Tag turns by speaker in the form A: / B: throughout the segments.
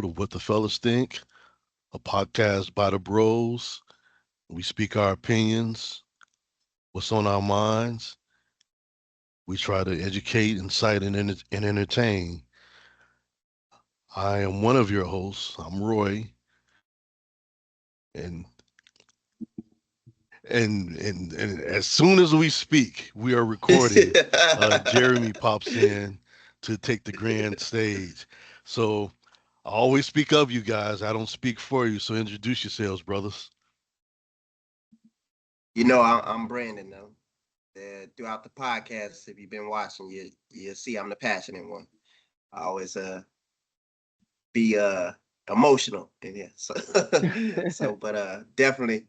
A: episode of What the Fellas Think, a podcast by the bros. We speak our opinions, what's on our minds. We try to educate, incite, and entertain. I am one of your hosts. I'm Roy, and and as soon as we speak, we are recording. Jeremy pops in to take the grand stage. So I always speak of you guys. I don't speak for you. So introduce yourselves, brothers.
B: I'm Brandon though. Throughout the podcast, if you've been watching, you see I'm the passionate one. I always be emotional in here. So but definitely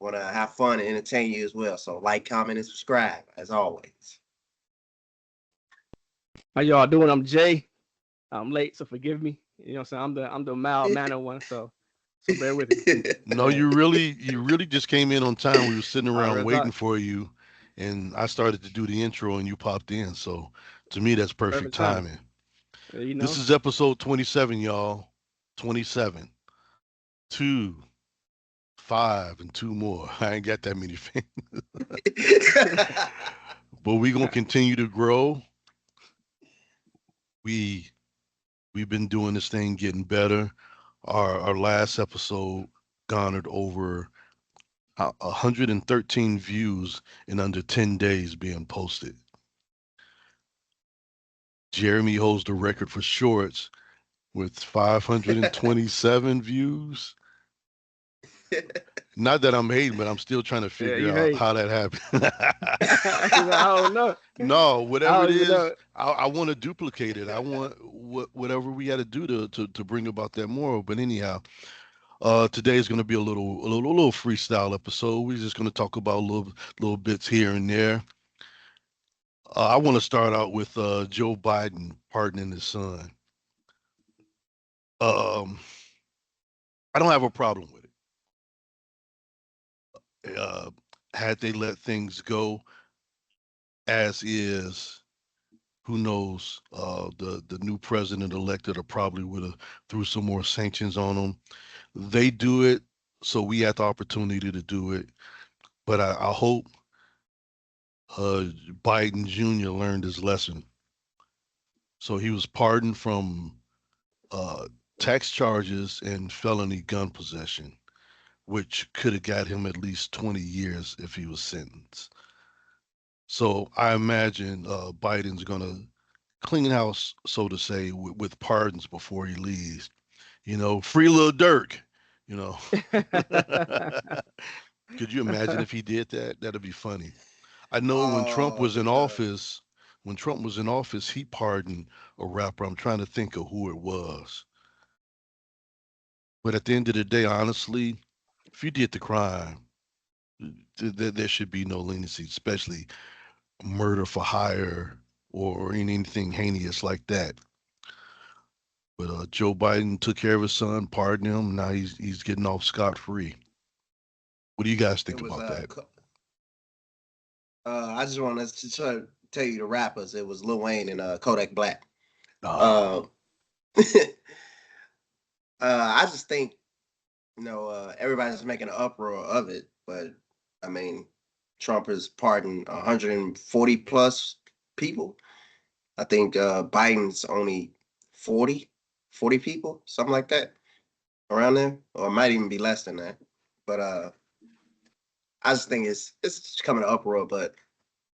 B: want to have fun and entertain you as well. So like, comment, and subscribe as always.
C: How y'all doing? I'm Jay. I'm late, so forgive me. You know what I'm saying? I'm the mild manner one, so bear with me.
A: No, you really just came in on time. We were sitting around
C: Real
A: waiting
C: talk.
A: for you, and I started to do the intro, and you popped in. So to me, that's perfect
C: Perfect timing.
A: timing.
C: You
A: This
C: know.
A: is episode 27, y'all. 27. Two, five, and two more. I ain't got that many fingers. But we gonna continue to grow. We we've been doing this thing getting better. Our last episode garnered over 113 views in under 10 days being posted. Jeremy holds the record for shorts with 527 views. Not that I'm hating, but I'm still trying to
C: Yeah,
A: figure
C: you
A: out
C: hate.
A: how that happened.
C: I don't know.
A: No, whatever
C: I
A: it
C: don't even
A: is,
C: know.
A: I want to duplicate it. I want whatever we got to do to bring about that moral. But anyhow, today is going to be a little freestyle episode. We're just going to talk about little bits here and there. I want to start out with Joe Biden pardoning his son. Um, I don't have a problem with it. Had they let things go as is, who knows? The new president elected or probably would have threw some more sanctions on them. They do it, so we had the opportunity to do it. But I hope uh, Biden Jr. learned his lesson. So he was pardoned from uh, tax charges and felony gun possession, which could have got him at least 20 years if he was sentenced. So I imagine Biden's going to clean house, so to say, with pardons before he leaves. Free little Dirk. You know, could you imagine if he did that? That'd be funny. I know when Trump
B: Oh,
A: was in office, he pardoned a rapper. I'm trying to think of who it was. But at the end of the day, honestly, if you did the crime, there should be no leniency, especially murder for hire or anything heinous like that. But Joe Biden took care of his son, pardoned him. Now he's getting off scot free. What do you guys
B: it
A: think
B: was
A: about that?
B: I just wanted to tell you the rappers. It was Lil Wayne and Kodak Black.
A: Oh,
B: Uh, I just think everybody's making an uproar of it, but I mean, Trump has pardoned 140 plus people. I think Biden's only 40 people, something like that, around there, or it might even be less than that. But I just think it's coming to uproar. But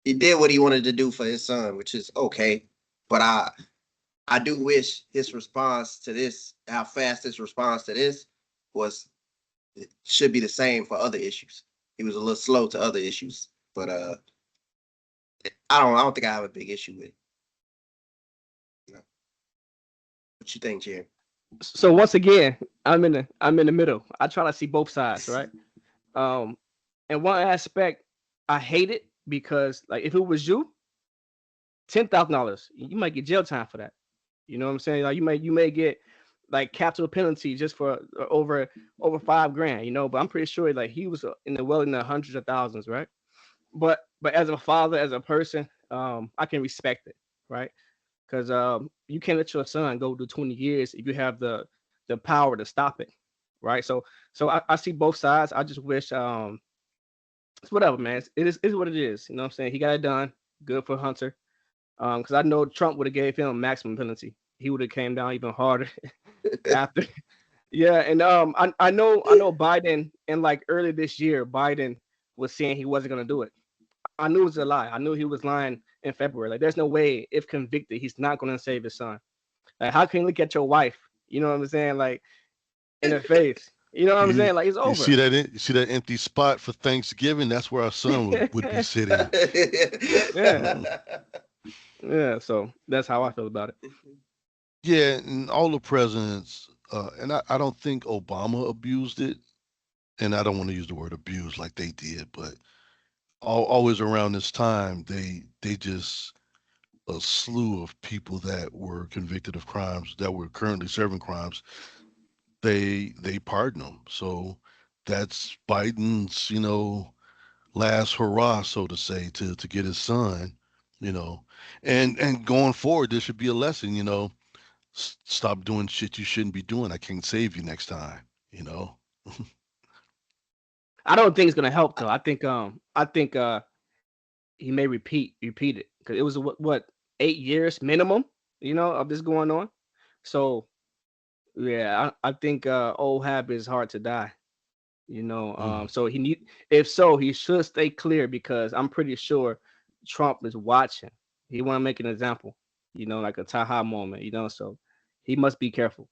B: he did what he wanted to do for his son, which is okay. But I do wish his response to this, how fast his response to this was, it should be the same for other issues. He was a little slow to other issues, but I don't think I have a big issue with it. No. What you think, Jerry?
C: So once again, I'm in the middle. I try to see both sides, right? Um, and one aspect, I hate it because like if it was you, $10,000, you might get jail time for that. You know what I'm saying? Like you may get like capital penalty just for over 5 grand. But I'm pretty sure like he was in the hundreds of thousands, right? But as a father, as a person, I can respect it, right? because you can't let your son go to 20 years if you have the power to stop it, right? So I see both sides. I just wish it's whatever, man. It's what it is. You know what I'm saying? He got it done. Good for Hunter. Because I know Trump would have gave him maximum penalty. He would have came down even harder after. Yeah, and I know Biden, and like early this year, Biden was saying he wasn't gonna do it. I knew it was a lie. I knew he was lying in February. Like, there's no way, if convicted, he's not gonna save his son. Like, how can you look at your wife, you know what I'm saying, like, in the face? You know what I'm
A: You
C: saying? Like, it's
A: you see
C: over.
A: that you see that empty spot for Thanksgiving? That's where our son would be sitting.
C: Yeah,
A: Mm.
C: yeah. So that's how I feel about it.
A: Yeah, and all the presidents, and I don't think Obama abused it, and I don't want to use the word abuse like they did, but always around this time, they just a slew of people that were convicted of crimes that were currently serving crimes. They pardon them. So that's Biden's, last hurrah, so to say, to get his son, you know, and going forward, there should be a lesson, stop doing shit you shouldn't be doing. I can't save you next time, you know.
C: I don't think it's gonna help though. I think he may repeat it because it was what 8 years minimum, of this going on. So yeah, I think old habit is hard to die.
A: Mm.
C: So if so, he should stay clear because I'm pretty sure Trump is watching. He want to make an example, like a Taha moment, so he must be careful.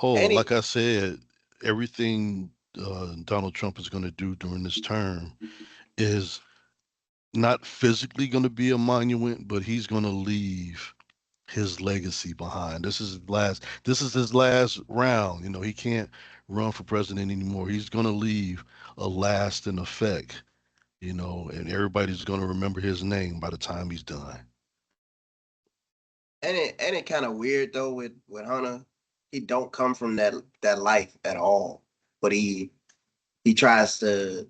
A: Oh,
B: and
A: like
B: he
A: I said, everything Donald Trump is going to do during this term is not physically going to be a monument, but he's going to leave his legacy behind. This is his last round. He can't run for president anymore. He's going to leave a lasting effect, and everybody's going to remember his name by the time he's done.
B: and it kind of weird though with Hunter. He don't come from that life at all, but he tries to.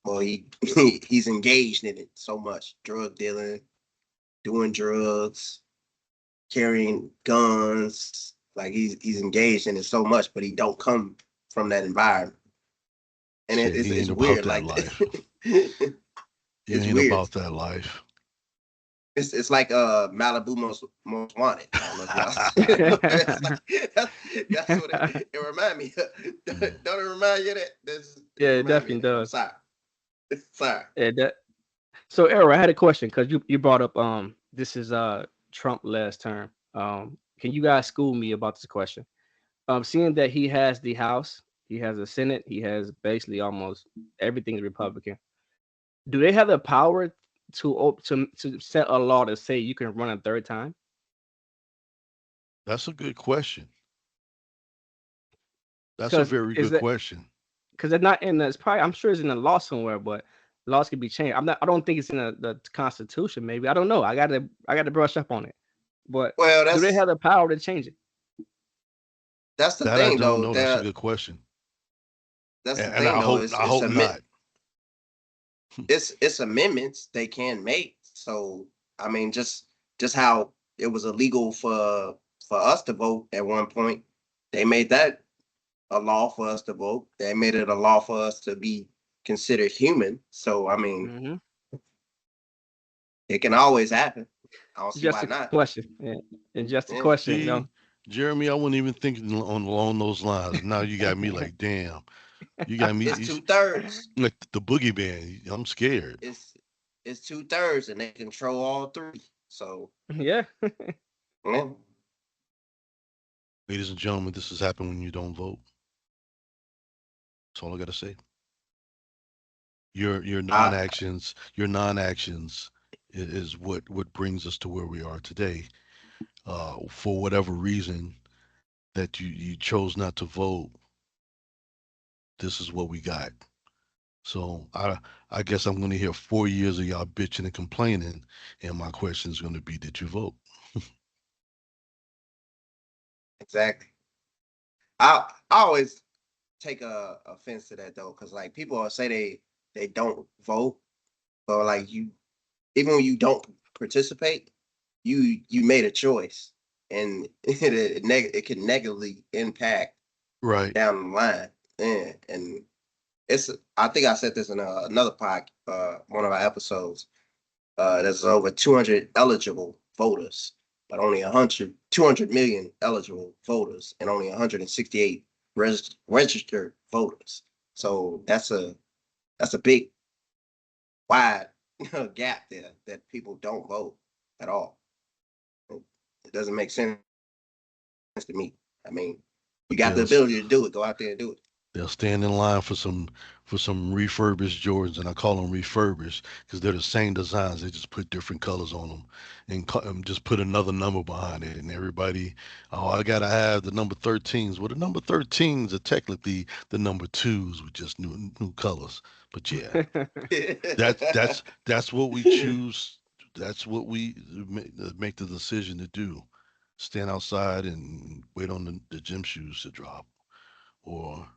B: Well, he's engaged in it so much, drug dealing, doing drugs, carrying guns. Like he's engaged in it so much, but he don't come from that environment, and
A: Shit, he
B: it's
A: ain't about
B: weird.
A: that
B: Like
A: life. He
B: it's
A: ain't
B: weird.
A: about that life.
B: It's like Malibu most wanted. I don't know if y'all see it. It's like that's what it remind me of.
A: Mm.
B: Don't it remind you of that? It
C: Yeah, it
B: remind me
C: definitely
B: of that. I'm
C: does.
B: sorry. Sorry.
C: Yeah, so Errol, I had a question because you brought up this is Trump last term. Can you guys school me about this question? Seeing that he has the House, he has the Senate, he has basically almost everything Republican. Do they have the power to set a law to say you can run a third time?
A: That's a good question. That's a
C: Because
A: very
C: is
A: good
C: that
A: question.
C: because it's not in the it's probably I'm sure it's in the law somewhere, but laws can be changed. I don't think it's in the Constitution. Maybe I don't know. I got to brush up on it. But
B: Well,
C: do they have the power to change it?
B: that's the
A: That I
B: thing
A: don't
B: though.
A: know. That's a good question,
B: That's the
A: and
B: thing though.
A: I hope not.
B: It's amendments they can make. So I mean, just how it was illegal for us to vote at one point, they made that a law for us to vote. They made it a law for us to be considered human. So I mean,
C: Hmm.
B: it can always happen. I don't see
C: Just
B: why
C: a
B: not.
C: question. Yeah. And just a
B: Yeah.
C: question.
A: See, Jeremy, I wasn't even thinking along those lines. Now you got me like, damn. You got me
B: It's 2/3.
A: like the boogeyman. I'm scared.
B: It's it's 2/3, and they control all three. So
C: Yeah.
B: yeah.
A: Ladies and gentlemen, this has happened when you don't vote. That's all I gotta say. Your
B: I
A: non-actions is what brings us to where we are today. For whatever reason that you chose not to vote, this is what we got. So I guess I'm gonna hear 4 years of y'all bitching and complaining, and my question is gonna be, did you vote?
B: exactly. I always take a offense to that though, because like people say they don't vote, but like you even when you don't participate, you made a choice, and it can negatively impact
A: Right.
B: down the line. And it's I think I said this in another one of our episodes. There's over 200 eligible voters, but only 200 million eligible voters, and only 168 registered voters. So that's a big wide gap there that people don't vote at all. It doesn't make sense to me. I mean, you got the
A: They'll
B: ability to do it. Go out there and do it.
A: they'll stand in line for some refurbished Jordans, and I call them refurbished because they're the same designs. They just put different colors on them and just put another number behind it. And everybody, oh, I gotta have the number 13s. Well, the number 13s are technically the number twos with just new colors. But yeah, that's what we choose. That's what we make the decision to do. Stand outside and wait on the gym shoes to drop, or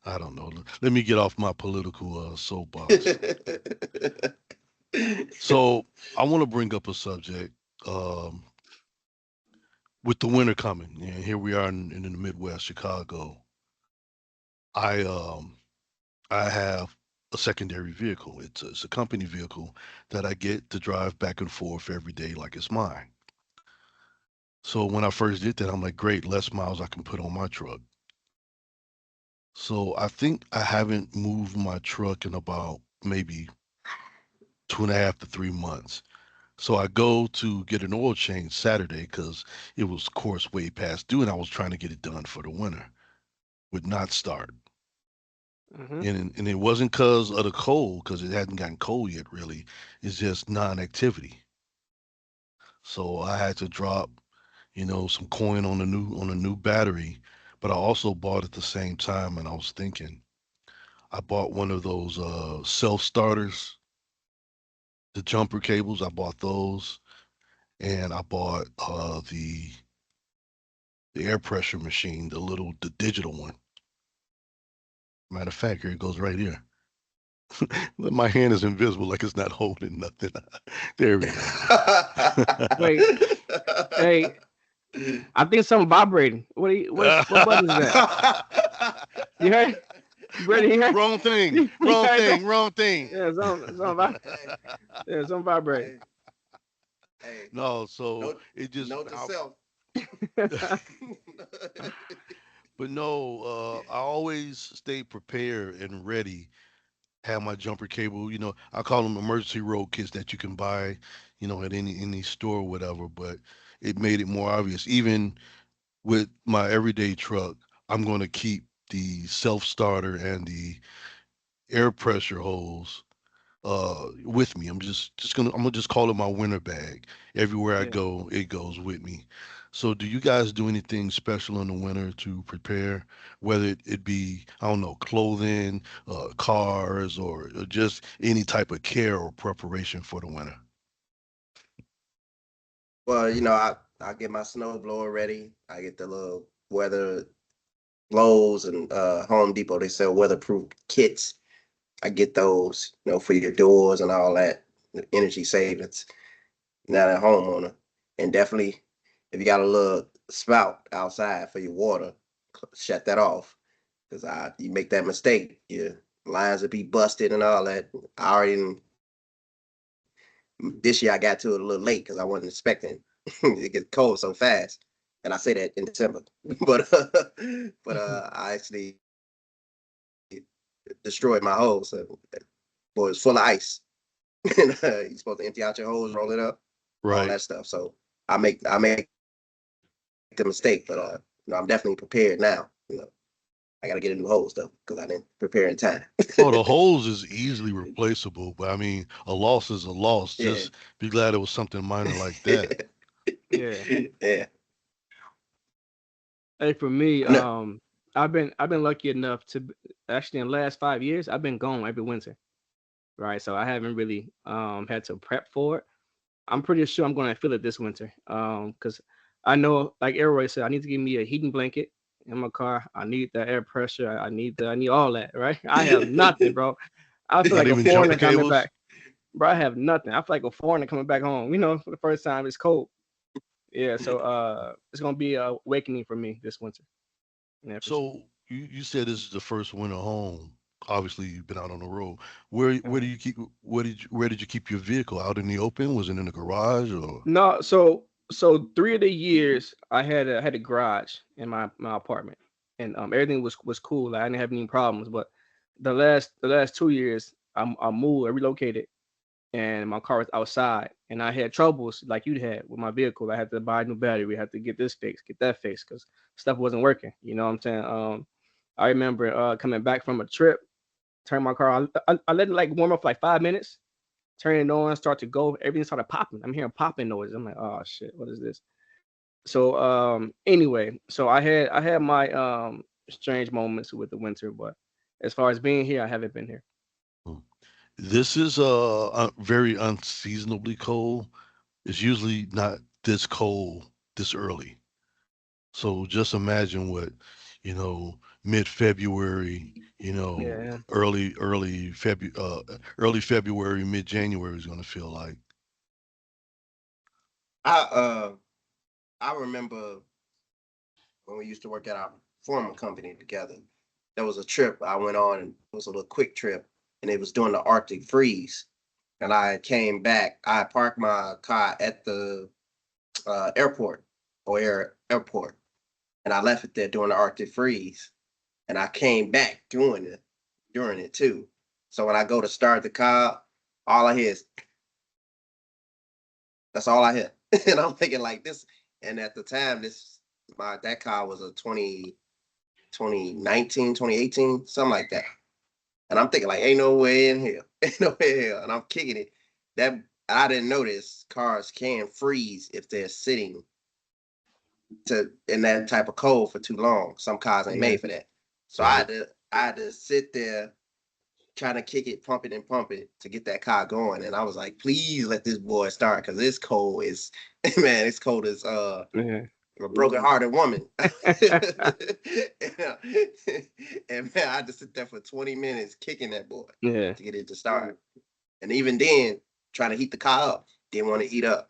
A: I don't know. Let me get off my political soapbox. So I want to bring up a subject um, with the winter coming. And here we are in the Midwest, Chicago. I um, I have a secondary vehicle. It's a company vehicle that I get to drive back and forth every day like it's mine. So when I first did that, I'm like, great, less miles I can put on my truck. So I think I haven't moved my truck in about maybe 2.5 to 3 months. So I go to get an oil change Saturday because it was, of course, way past due, and I was trying to get it done for the winter. Would not start,
C: Hmm.
A: and it wasn't because of the cold, because it hadn't gotten cold yet. Really, it's just non-activity. So I had to drop, some coin on a new battery, but I also bought at the same time, and I was thinking I bought one of those self starters, the jumper cables. I bought those, and I bought the air pressure machine, the digital one. Matter of fact, here it goes right here. My hand is invisible, like it's not holding nothing. There we go.
C: Wait, hey, I think something vibrating. What button is that? You heard? You ready here?
A: Wrong thing.
C: You
A: Wrong
C: heard that?
A: thing. Wrong thing.
C: Yeah,
B: Hey,
C: yeah, something vibrating.
B: hey, hey,
A: No, so
B: note
A: it just.
B: note to self.
A: But no, I always stay prepared and ready. Have my jumper cable. I call them emergency road kits that you can buy, at any store or whatever. But it made it more obvious. Even with my everyday truck, I'm going to keep the self starter and the air pressure hose with me. I'm gonna just call it my winter bag. Everywhere I
C: Yeah.
A: go, it goes with me. So do you guys do anything special in the winter to prepare, whether it be, I don't know, clothing, cars, or just any type of care or preparation for the winter?
B: Well, I get my snow blower ready. I get the little weather Lowe's and Home Depot. They sell weatherproof kits. I get those, for your doors and all that, energy savings. Not a homeowner, and definitely if you got a little spout outside for your water, shut that off. Because you make that mistake, your lines will be busted and all that. I already This year I got to it a little late because I wasn't expecting it gets cold so fast. And I say that in December, but I actually destroyed my hose. So, boy, it's full of ice. And you're supposed to empty out your hose, roll it up, all
A: Right.
B: that stuff. So I make the mistake, but I'm definitely prepared now. I got to get a new hose though because I didn't prepare in time.
A: Oh, the hose is easily replaceable, but I mean, a loss is a loss.
B: Yeah.
A: Just be glad it was something minor like that.
C: Yeah.
B: Yeah.
C: Hey, for me,
B: I know.
C: I've been lucky enough actually in the last 5 years, I've been gone every winter, right? So I haven't really had to prep for it. I'm pretty sure I'm gonna feel it this winter. Because I know, like Airway said, I need to give me a heating blanket in my car. I need the air pressure. I need all that, right? I have nothing, bro. I feel
A: Not
C: like a
A: even jumper
C: foreigner coming
A: cables.
C: back. bro, I have nothing. I feel like a foreigner coming back home. For the first time, it's cold. Yeah, so it's gonna be a awakening for me this winter. Yeah, for sure.
A: So you said this is the first winter home. Obviously, you've been out on the road. Where do
C: Uh,
A: you keep where did you keep your vehicle? Out in the open? Was it in the garage or?
C: no, so 3 of the years I had a garage in my apartment, and everything was cool. Like, I didn't have any problems. But the last 2 years, I moved, I relocated, and my car was outside, and I had troubles like you'd had with my vehicle. I had to buy a new battery, had to get this fixed, get that fixed, because stuff wasn't working. You know what I'm saying? I remember coming back from a trip, turn my car on. I let it like warm up for like 5 minutes, turn it on, start to go. Everything started popping. I'm hearing popping noise. I'm like, oh shit, what is this? So anyway, so I had my strange moments with the winter, but as far as being here, I haven't been here.
A: Hmm. This is very unseasonably cold. It's usually not this cold this early. So just imagine what, mid February,
C: Yeah.
A: early February, mid January is gonna feel like.
B: I uh I remember when we used to work at our former company together. There was a trip I went on, and it was a little quick trip, and it was during the Arctic freeze. And I came back. I parked my car at the airport, airport, and I left it there during the Arctic freeze. And I came back during it too. So when I go to start the car, all I hear is that's all I hear. And I'm thinking like this. And at the time, this my that car was a 2019, 2018, something like that. And I'm thinking like, ain't no way in hell, ain't no way in hell. And I'm kicking it. That I didn't notice cars can freeze if they're sitting to in that type of cold for too long. Some cars ain't
C: Yeah.
B: made for that. So I
A: Right.
B: had to I had to sit there trying to kick it, pump it to get that car going. And I was like, please let this boy start because this cold is man, it's cold as
C: Yeah.
B: a broken hearted woman. Yeah. And man, I had to sit there for 20 minutes kicking that boy
C: Yeah.
B: to get it to start. And even then, trying to heat the car up, didn't want to heat up.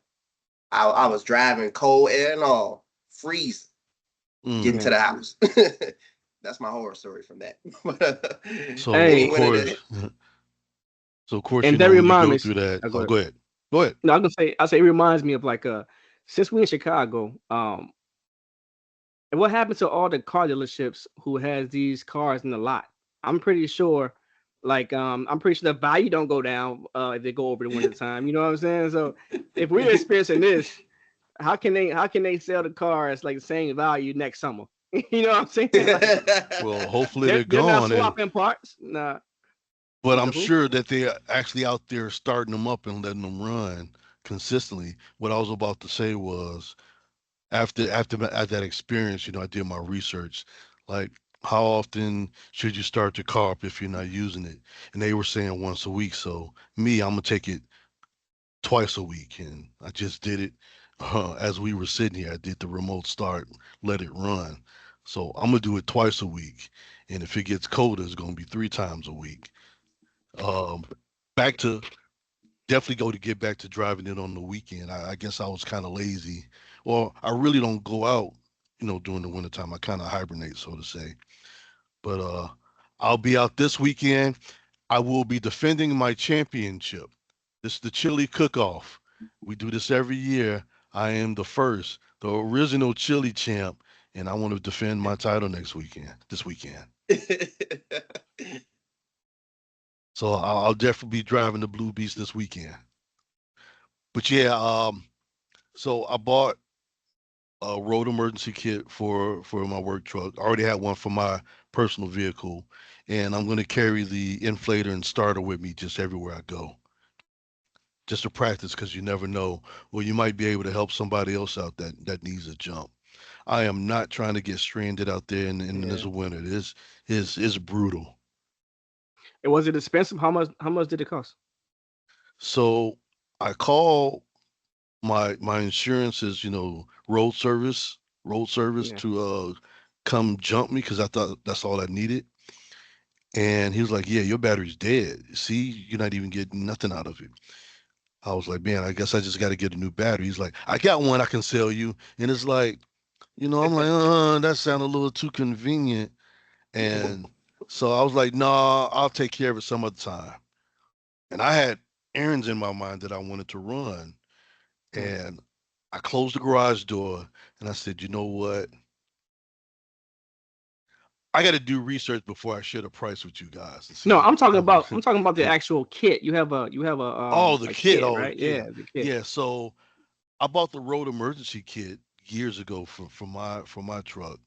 B: I was driving cold air and all, freezing, getting
A: Mm.
B: to
C: Yeah.
B: the house. That's my horror story from that. But
A: So
B: any
A: of
C: Hey,
B: winter
A: course,
B: that
A: so of course,
C: and that
A: when you
C: reminds
A: go
C: me.
A: through that.
C: Go
A: Oh,
C: ahead.
A: go ahead. Go ahead.
C: No, I'm gonna say. I say it reminds me of like since we in Chicago, and what happened to all the car dealerships who has these cars in the lot? I'm pretty sure, like I'm pretty sure the value don't go down if they go over the winter time. You know what I'm saying? So if we're experiencing this, how can they sell the cars like the same value next summer? You know what I'm saying? Like
A: Well, hopefully
C: they're
A: they're
C: they're not
A: gone, and
C: swapping parts. Nah,
A: but
C: you
A: I'm
C: said who?
A: sure that they're actually out there starting them up and letting them run consistently. What I was about to say was after that experience, I did my research. Like, how often should you start your car up if you're not using it? And they were saying once a week. So me, I'm gonna take it twice a week, and I just did it as we were sitting here. I did the remote start, let it run. So I'm gonna do it twice a week, and if it gets colder, it's gonna be 3 times a week. Um, back to definitely go to get back to driving it on the weekend. I guess I was kind of lazy, or I really don't go out, during the wintertime. I kind of hibernate, so to say. But I'll be out this weekend. I will be defending my championship. This is the chili cook-off. We do this every year. I am the first, the original chili champ, and I want to defend my title this weekend. So I'll definitely be driving the Blue Beast this weekend. But yeah, so I bought a road emergency kit for my work truck. I already had one for my personal vehicle, and I'm going to carry the inflator and starter with me just everywhere I go, just to practice because you never know. Well, you might be able to help somebody else out that needs a jump. I am not trying to get stranded out there in this
C: Yeah.
A: winter. This is brutal.
C: And was it expensive? How much did it cost?
A: So I call my insurance is road service
C: Yeah.
A: to come jump me because I thought that's all I needed. And he was like, "Yeah, your battery's dead. See, you're not even getting nothing out of it." I was like, "Man, I guess I just got to get a new battery." He's like, "I got one I can sell you." And it's like, I'm like, that sounds a little too convenient. And so I was like, "Nah, I'll take care of it some other time." And I had errands in my mind that I wanted to run.
C: Mm.
A: And I closed the garage door and I said, "You know what? I got to do research before I share the price with you guys and
C: No,
A: see."
C: I'm talking about the actual kit. You have a
A: Oh, the
C: a
A: kit.
C: kit,
A: Oh,
C: right?
A: yeah.
C: Yeah, the kit.
A: Yeah. So I bought the road emergency kit years ago for my truck.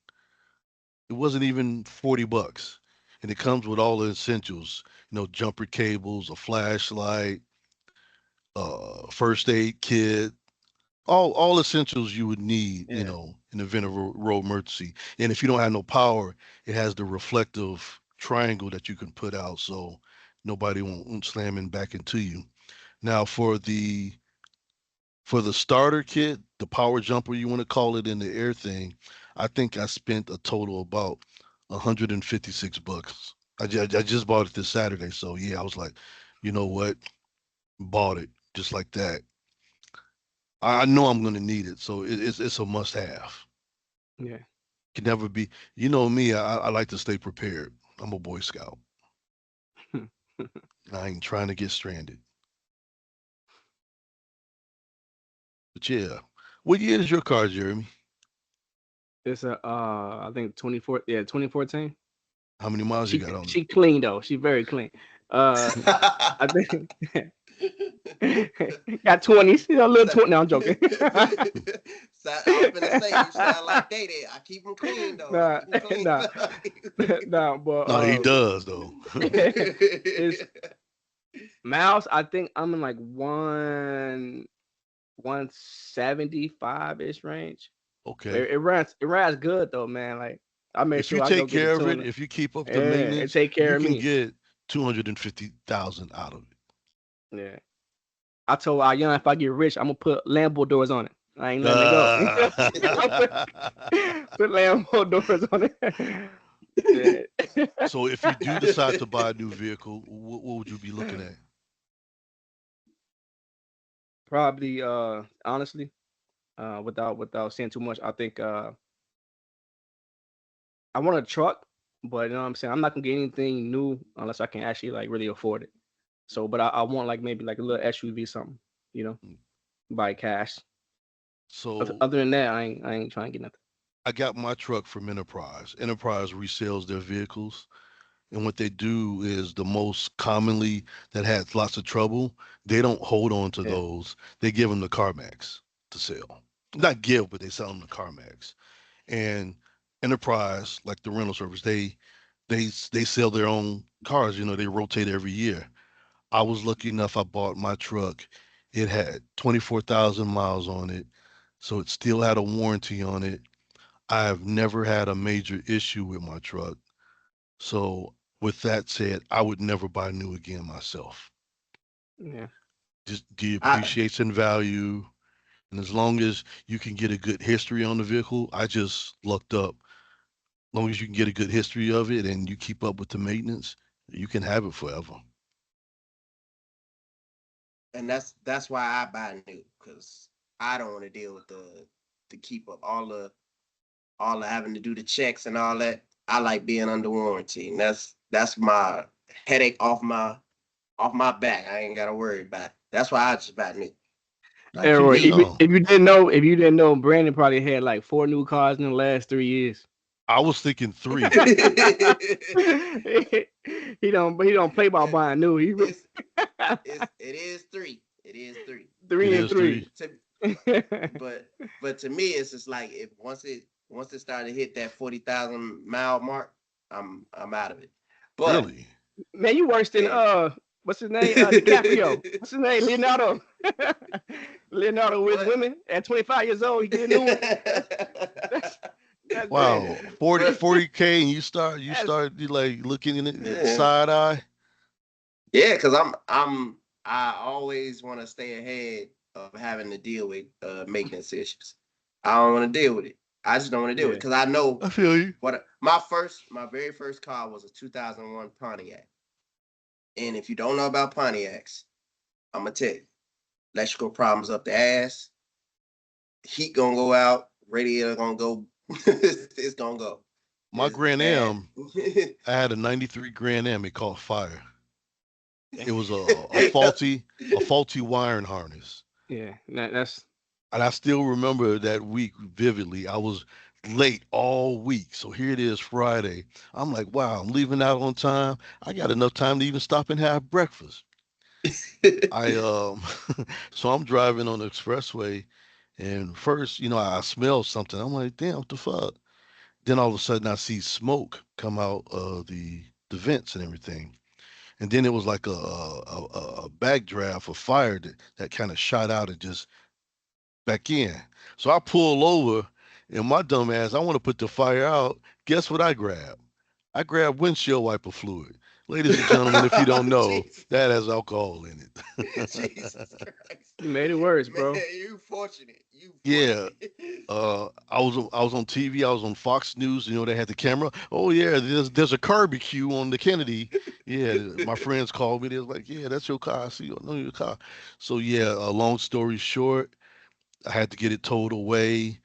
A: It wasn't even $40. And it comes with all the essentials, jumper cables, a flashlight, first aid kit, all essentials you would need,
C: Yeah,
A: in the event of a road emergency. And if you don't have no power, it has the reflective triangle that you can put out so nobody won't slam in back into you. Now for the starter kit, the power jumper you want to call it in the air thing, I think I spent a total about $156. I just bought it this Saturday, so yeah, I was like, you know what, bought it just like that. I know I'm gonna need it, so it's a must have.
C: yeah.
A: Can never be. You know me, I like to stay prepared. I'm a Boy Scout. I ain't trying to get stranded. But yeah, what year is your car, Jeremy?
C: It's a I think 24, yeah, 2014.
A: How many miles you
C: She
A: got on
C: she clean though. She very clean. Uh I think got 20s, a little
B: So-
C: 20. No, I'm joking.
B: so I was finna say you sound like Day Day. I keep them clean though. I
C: Nah,
B: keep them clean.
C: nah, nah, but
A: No, he does though.
C: it's miles. I think I'm in like 175 ish range.
A: Okay.
C: It runs good though, man. Like I make
A: If you
C: sure I go
A: take
C: get a
A: care of it,
C: tuner.
A: if you keep up the
C: Yeah, it
A: maintenance,
C: take
A: you
C: care of
A: can
C: me.
A: get 250,000 out of it.
C: Yeah. I told Ayana if I get rich, I'm gonna put Lambo doors on it. I ain't letting it go.
A: Uh,
C: Put Lambo doors on it. Yeah.
A: so if you do decide to buy a new vehicle, what would you be looking at?
C: Probably honestly, without saying too much, I think I want a truck, but you know what I'm saying? I'm not gonna get anything new unless I can actually like really afford it. So but I want like maybe like a little SUV something, you know, buy cash.
A: So
C: Other than that, I ain't trying to get nothing.
A: I got my truck from Enterprise. Enterprise resells their vehicles. And what they do is the most commonly that has lots of trouble, they don't hold on to
C: Yeah.
A: those. They give them the CarMax to sell. Not give, but they sell them the CarMax. And Enterprise, like the rental service, they sell their own cars. They rotate every year. I was lucky enough. I bought my truck. It had 24,000 miles on it, so it still had a warranty on it. I've never had a major issue with my truck. So, with that said, I would never buy new again myself.
C: Yeah.
A: Just the
B: I
A: appreciation value, and as long as you can get a good history on the vehicle, I just lucked up. As long as you can get a good history of it and you keep up with the maintenance, you can have it forever.
B: and that's why I buy new because I don't want to deal with the keep up all the having to do the checks and all that. I like being under warranty, and that's my headache off my back. I ain't gotta worry about it. That's why I just buy new. Like for
C: Error.
B: me,
C: If you didn't know, Brandon probably had like 4 new cars in the last 3 years.
A: I was thinking three.
B: it's
C: He don't play about buying new.
B: it is three. It is three.
A: It
C: Three and
A: is
B: But
A: three.
C: three.
B: to but but to me, it's just like if once it started to hit that 40,000 mile mark, I'm out of it. But
A: Really?
C: Man, you worse than
B: and
C: what's his name? DiCaprio. What's his name? Leonardo. Leonardo with
B: but
C: women at 25 years old. He get a new one. That's that's Brandon.
A: Wow. 40,
B: but
A: 40K and you
C: That's
A: start you like looking in it
B: yeah,
A: side eye.
B: yeah, because I always want to stay ahead of having to deal with maintenance issues. I don't want to deal with it. I just don't want to do it
C: Yeah.
B: because I know
A: I feel you.
B: what my very first car was a 2001 Pontiac. And if you don't know about Pontiacs, I'm gonna tell you, electrical problems up the ass, heat gonna go out, radiator gonna go, it's gonna go.
A: My
B: It's
A: Grand
B: bad.
A: Am, I had a '93 Grand Am. It caught fire. It was
B: Hey,
A: a faulty wiring harness.
C: Yeah. That's
A: And I still remember that week vividly. I was late all week. So here it is Friday. I'm like, wow, I'm leaving out on time. I got enough time to even stop and have breakfast. I so I'm driving on the expressway and first, I smell something. I'm like, damn, what the fuck? Then all of a sudden I see smoke come out of the vents and everything. And then it was like a backdraft of fire that kind of shot out and just back in. So I pull over, and my dumb ass, I want to put the fire out. Guess what I grab? I grab windshield wiper fluid. Ladies and gentlemen, if you don't know,
B: Jesus,
A: that has alcohol in
B: Jesus
A: it.
B: Christ,
C: you made it worse,
B: man,
C: bro.
B: you fortunate, you
A: Yeah.
B: fortunate.
A: I was on TV. I was on Fox News. They had the camera. Oh yeah, there's a barbecue on the Kennedy. Yeah, my friends called me. They was like, yeah, that's your car. I see, you know your car. So yeah, long story short, I had to get it towed away.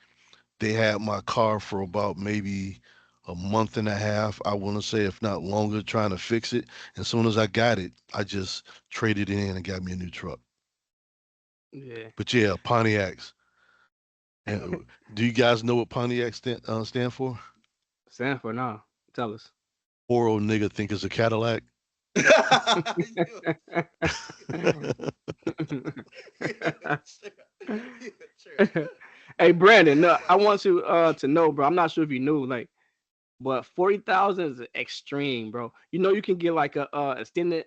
A: They had my car for about maybe a month and a half, I want to say, if not longer, trying to fix it. As soon as I got it, I just traded it in and got me a new truck.
C: Yeah.
A: But yeah, Pontiacs. And do you guys know what Pontiac stand for?
C: Sanford, no. Tell us.
A: Poor old nigga think it's a Cadillac.
B: You- True.
C: Hey Brandon, no, I
B: But
C: want you to know, bro. I'm not sure if you knew, like, but 40,000 is extreme, bro. You know you can get like a extended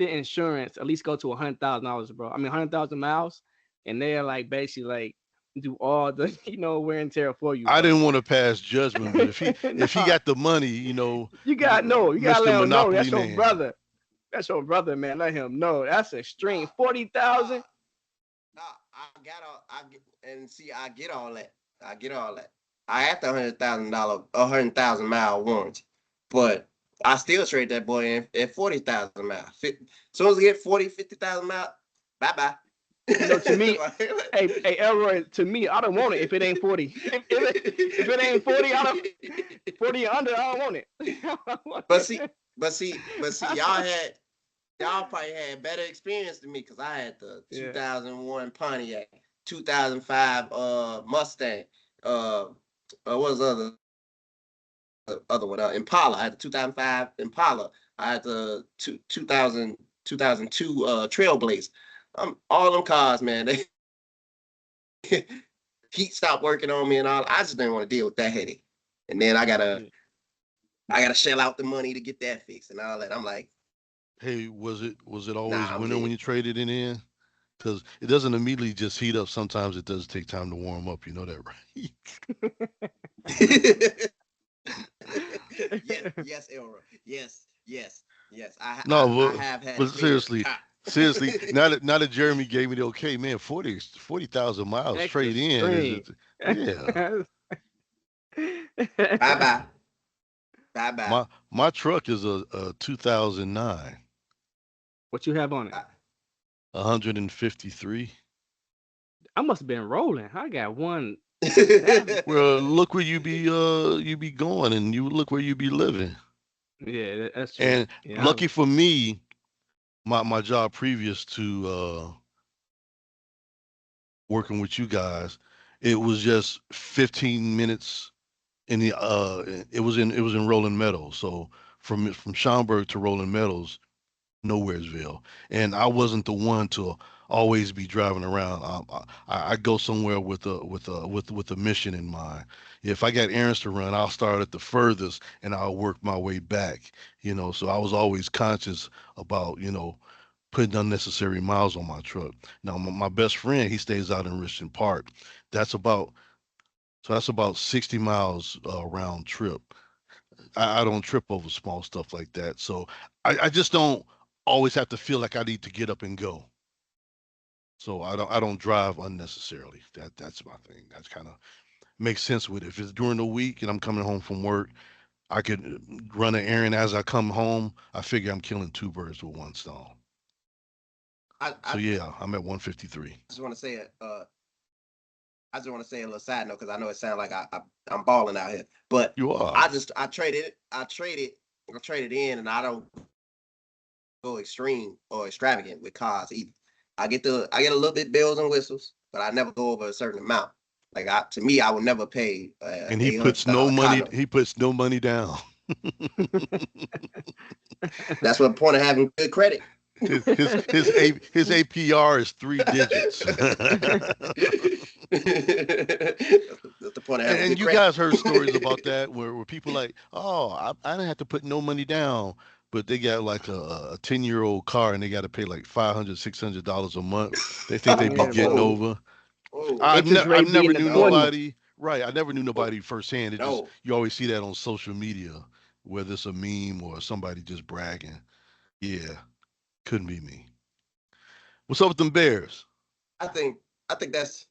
C: insurance, at least go to $100,000, bro. I mean 100,000 miles, and they're like basically like do all the wear and tear for you,
A: I
C: bro.
A: didn't want to pass judgment, but if he
C: Nah,
A: got the money,
C: you gotta
A: Mr.
C: let him know
A: Monopoly
C: that's your
A: man.
C: brother. That's your brother, man. Let him know. That's extreme.
B: nah,
C: 40,000.
B: nah, nah. I got all. I get and see. I get all that. I get all that. I have the $100,000, 100,000 mile warranty, but I still trade that boy in at 40,000 miles. As soon as I get 40, 50,000 miles, bye bye.
C: To me, hey, Elroy, to me, I don't want it if it ain't 40. If it ain't 40, I don't 40 or under, I don't want it. I don't want
B: but see,
C: it.
B: y'all probably had better experience than me because I had the
C: Yeah.
B: 2001 Pontiac, 2005 Mustang, uh, what was the other one? Impala. I had the 2005 Impala. I had the 2002 Trailblazer. All them cars, man. They heat stopped working on me and all. I just didn't want to deal with that headache. And then
C: Yeah.
B: I gotta shell out the money to get that fixed and all that. I'm like,
A: Hey, was it always
B: nah, I'm
A: winter when
B: good.
A: you traded it in? Because it doesn't immediately just heat up. Sometimes it does take time to warm up. You know that, right?
B: Yes, yes, Elra. Yes, yes, yes.
A: No,
B: I
A: but,
B: have had
A: but
B: experience.
A: seriously, now that Jeremy gave me the okay, man, 40,000 miles
C: Extra
A: trade in is
C: extreme.
A: it? Yeah,
B: Bye bye. Bye bye.
A: my truck is a 2009,
C: What you have on it?
A: 153.
C: I must have been rolling. I got 170.
A: Well, look where you be going, and you look where you be living.
C: Yeah, that's true.
A: And
C: Yeah.
A: lucky for me, my job previous to working with you guys, it was just 15 minutes in the it was in Rolling Meadows. So from Schaumburg to Rolling Meadows, Nowheresville, and I wasn't the one to always be driving around. I go somewhere with a mission in mind. If I got errands to run, I'll start at the furthest and I'll work my way back. So I was always conscious about putting unnecessary miles on my truck. Now my best friend, he stays out in Richmond Park. That's about that's about 60 miles round trip. I don't trip over small stuff like that. So I just don't always have to feel like I need to get up and go. So I don't drive unnecessarily. That's my thing. That's kind of make sense with it. If it's during the week and I'm coming home from work, I could run an errand as I come home. I figure I'm killing two birds with one stone. So
B: I
A: yeah, I'm at 153.
B: just want to say I just want to say a little side note because I know it sounds like I'm balling out here, but
A: You are.
B: I traded in, and I don't go extreme or extravagant with cars either. I get a little bit bells and whistles, but I never go over a certain amount. Like to me, I would never pay
A: And he
B: eight hundred
A: puts no
B: dollar car
A: money.
B: note.
A: He puts no money down.
B: That's what the point of having good credit.
A: His APR is three digits.
B: That's the point of having
A: And
B: good
A: you
B: credit.
A: guys heard stories about that where people like, oh, I didn't have to put no money down, but they got like a 10-year-old car and they got to pay like $500, $600 a month. They think they be
C: Yeah,
A: getting
C: bro.
B: Oh,
A: over.
B: oh,
C: Interest
A: I
C: rate be
A: never
C: in the
A: knew
B: no,
C: 20s.
A: nobody. Right, I never knew
B: oh,
A: nobody firsthand. It just
B: no.
A: you always see that on social media, whether it's a meme or somebody just bragging. Yeah, couldn't be me. What's up with them Bears?
B: I think I think that's.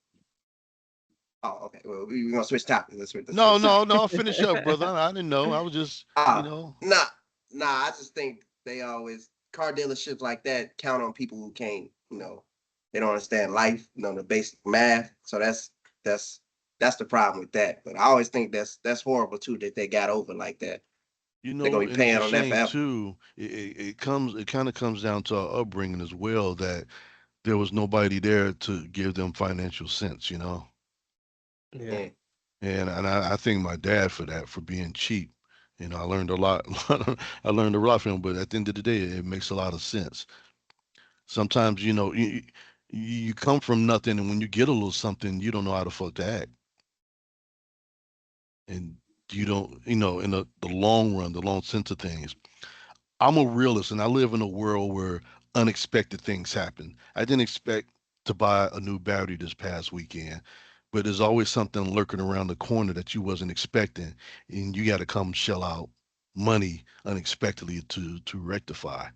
B: Oh, okay. Well, we're gonna switch topics. Let's
A: No,
B: switch
A: no,
B: topics.
A: no. Finish up, brother. I didn't know. I was just,
B: Ah, nah, nah. I just think they always car dealerships like that count on people who can't, they don't understand life, the basic math. So that's that's the problem with that. But I always think that's horrible too that they got over like that. They're gonna be
A: and it's
B: paying
A: a
B: on that
A: shame
B: forever.
A: too. It kind of comes down to our upbringing as well that there was nobody there to give them financial sense.
C: Yeah.
B: Yeah.
A: And I thank my dad for that, for being cheap. I learned a lot. I learned a lot from him, but at the end of the day, it makes a lot of sense. Sometimes, you come from nothing, and when you get a little something, you don't know how the fuck to act, and you don't, in the long run, the long sense of things. I'm a realist, and I live in a world where unexpected things happen. I didn't expect to buy a new battery this past weekend, but there's always something lurking around the corner that you wasn't expecting, and you got to come shell out money unexpectedly to rectify.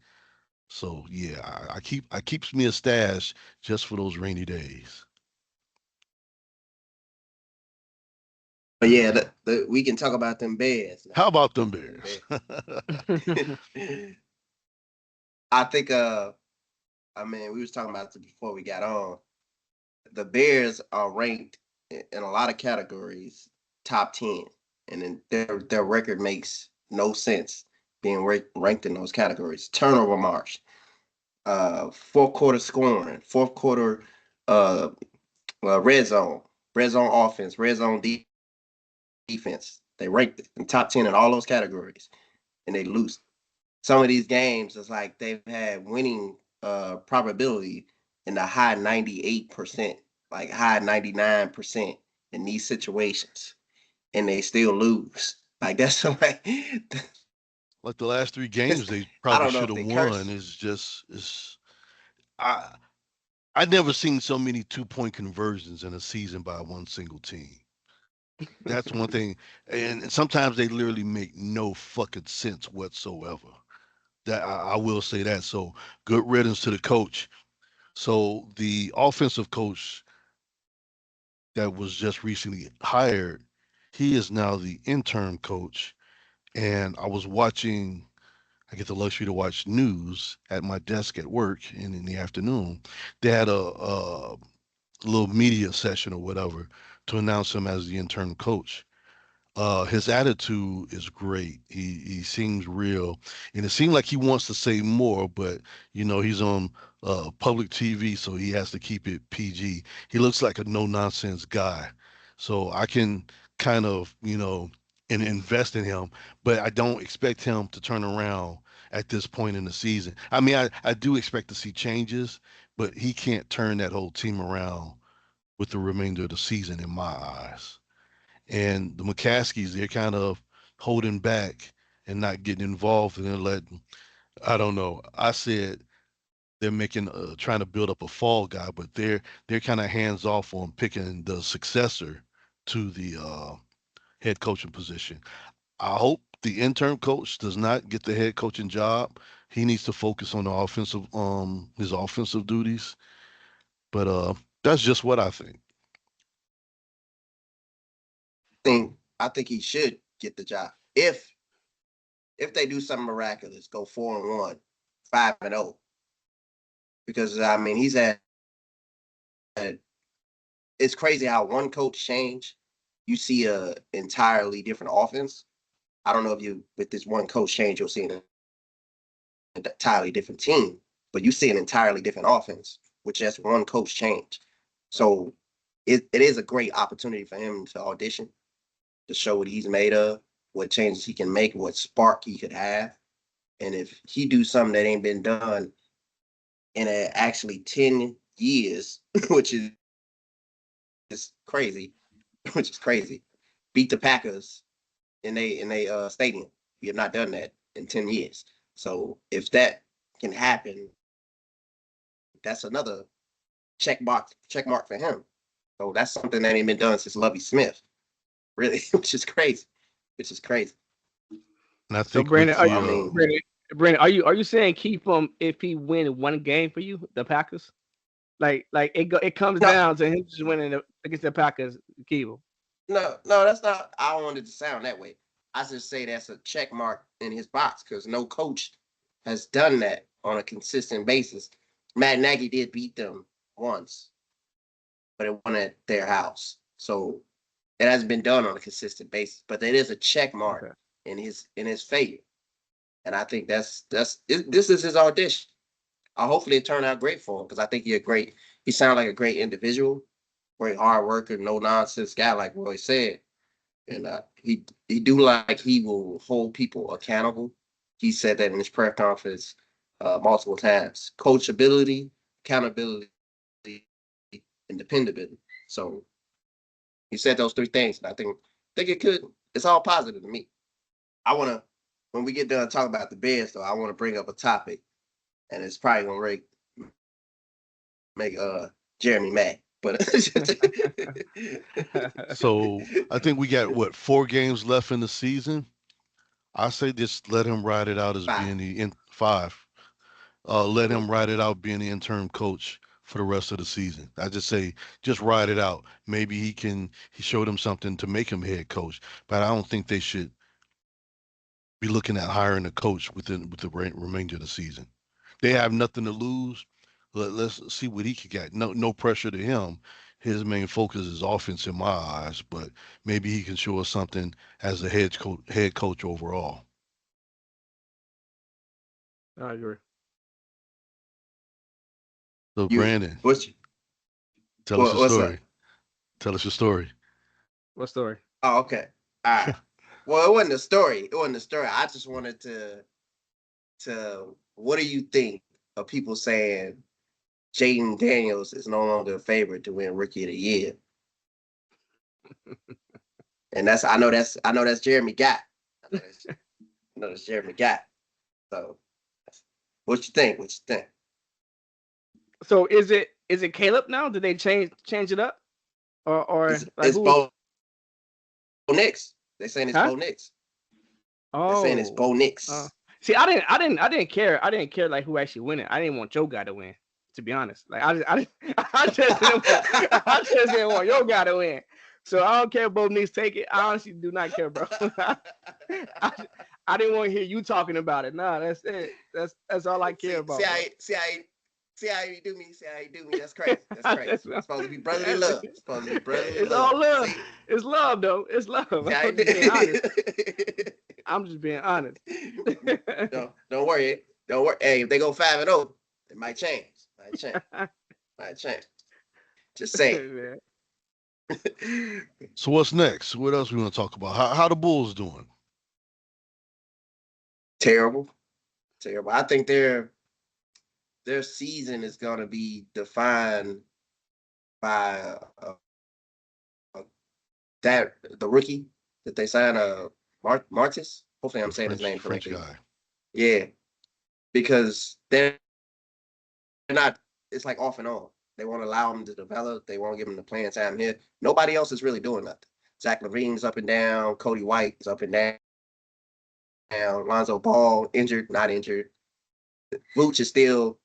A: So yeah, I keeps me a stash just for those rainy days.
B: But yeah, we can talk about them beds now.
A: How about them
B: Them
A: Bears?
B: beds. I think I mean we was talking about it before we got on. The Bears are ranked in a lot of categories top 10, and then their record makes no sense being ranked in those categories. Turnover marks, fourth quarter scoring, fourth quarter uh, red zone, red zone offense, red zone defense. They ranked in top 10 in all those categories, and they lose. Some of these games, it's like they've had winning probability in the high 98%, like high 99% in these situations, and they still lose. Like that's like
A: Like the last three
B: that's,
A: games, they
B: I
A: probably
B: don't know
A: should
B: if
A: have
B: they
A: won.
B: curse.
A: It's I I never seen so many 2-point conversions in a season by one single team. That's one thing, and sometimes they literally make no fucking sense whatsoever. That I will say that. So good riddance to the coach. So the offensive coach that was just recently hired, he is now the intern coach. And I was watching. I get the luxury to watch news at my desk at work, and in the afternoon, they had a little media session or whatever to announce him as the interim coach. His attitude is great. He seems real, and it seems like he wants to say more, but he's on public TV, so he has to keep it PG. He looks like a no nonsense guy, so I can kind of and invest in him, but I don't expect him to turn around at this point in the season. I mean, I do expect to see changes, but he can't turn that whole team around with the remainder of the season in my eyes. And the McCaskies, they're kind of holding back and not getting involved and then letting, I don't know. I said they're making trying to build up a fall guy, but they're kind of hands off on picking the successor to the head coaching position. I hope the interim coach does not get the head coaching job. He needs to focus on the offensive his offensive duties. But that's just what I think.
B: I think he should get the job if they do something miraculous, go 4-1, 5-0. Because I mean, it's crazy how one coach change, you see a entirely different offense. I don't know if you with this one coach change, you'll see an entirely different team, but you see an entirely different offense with just one coach change. So it is a great opportunity for him to audition, to show what he's made of, what changes he can make, what spark he could have. And if he do something that ain't been done in actually 10 years, which is crazy, which is crazy, beat the Packers in a stadium. We have not done that in 10 years. So if that can happen, that's another check mark for him. So that's something that ain't been done since Lovey Smith, really, which is crazy. Which is crazy.
A: And I
C: So
A: think with
C: Brandon, are
B: So I
C: you
A: the
B: mean,
C: Brandon? Are you saying keep him if he win one game for you, the Packers? Like it comes
B: no,
C: down to him just winning against the Packers, keep him.
B: no, that's not. I don't want it to sound that way. I just say that's a check mark in his box because no coach has done that on a consistent basis. Matt Nagy did beat them once, but it won at their house. So it hasn't been done on a consistent basis. But it is a check mark
C: Okay.
B: in his favor. And I think this is his audition. Hopefully it turned out great for him because I think he sounds like a great individual, great hard worker, no nonsense guy, like Roy said. And he do like he will hold people accountable. He said that in his press conference multiple times. Coachability, accountability, and dependability. So he said those three things, and I think it could. It's all positive to me. I want to when we get done talking about the Bears, though. I want to bring up a topic, and it's probably gonna make Jeremy mad. But
A: so I think we got what 4 games left in the season. I say just let him ride it out as being
B: five.
A: the in five. Let
B: Mhm.
A: him ride it out being the interim coach for the rest of the season. I just say just ride it out. Maybe he showed him something to make him head coach, but I don't think they should be looking at hiring a coach with the remainder of the season. They have nothing to lose. Let's see what he could get. No pressure to him. His main focus is offense in my eyes, but maybe he can show us something as a head coach overall.
C: I agree.
A: So
B: You
A: Brandon,
B: what's
A: tell us
B: what,
A: your
B: what's up?
A: story. Tell us your story.
C: What story?
B: Oh, okay. All right. Well, it wasn't a story. It wasn't a story. I just wanted to what do you think of people saying Jaden Daniels is no longer a favorite to win Rookie of the Year? And I know that's Jeremy Gott. I know that's Jeremy Gott. So what you think? What you think?
C: So is it Caleb now? Did they change it up, or like
B: It's
C: who was?
B: Bo Nix. They saying it's
C: Huh?
B: Bo Nix. They're saying it's
C: Oh,
B: Bo
C: uh,
B: Nix.
C: see, I didn't care. I didn't care like who actually winning. I didn't want your guy to win. To be honest, like I I just didn't want I just didn't want your guy to win. So I don't care if both knees take it. I honestly do not care, bro. I, I didn't want to hear you talking about it. Nah, that's it. That's all I care
B: see, see
C: about,
B: how
C: bro.
B: you, see how you, see how you do me. See how you do me. That's crazy. That's crazy.
C: That's,
B: It's supposed to be brotherly love. It's supposed to be brotherly
C: it's all
B: love.
C: love.
B: See,
C: It's love, though. It's love.
B: see how you
C: I'm just being honest.
B: do.
C: I'm just being honest.
B: Don't worry. Don't worry. Hey, if they go 5-0, it might change. Might change. Might change. Just saying.
C: Man.
A: So what's next? What else we want to talk about? How the Bulls doing?
B: Terrible. Terrible. I think their season is going to be defined by that the rookie that they signed, Martis. Hopefully, I'm
A: The
B: saying his name
A: French
B: correctly.
A: guy.
B: Yeah, because they're not. It's like off and on. They won't allow him to develop. They won't give him the playing time here. Nobody else is really doing nothing. Zach LaVine's up and down. Cody White is up and down. Lonzo Ball injured, not injured. Vooch is still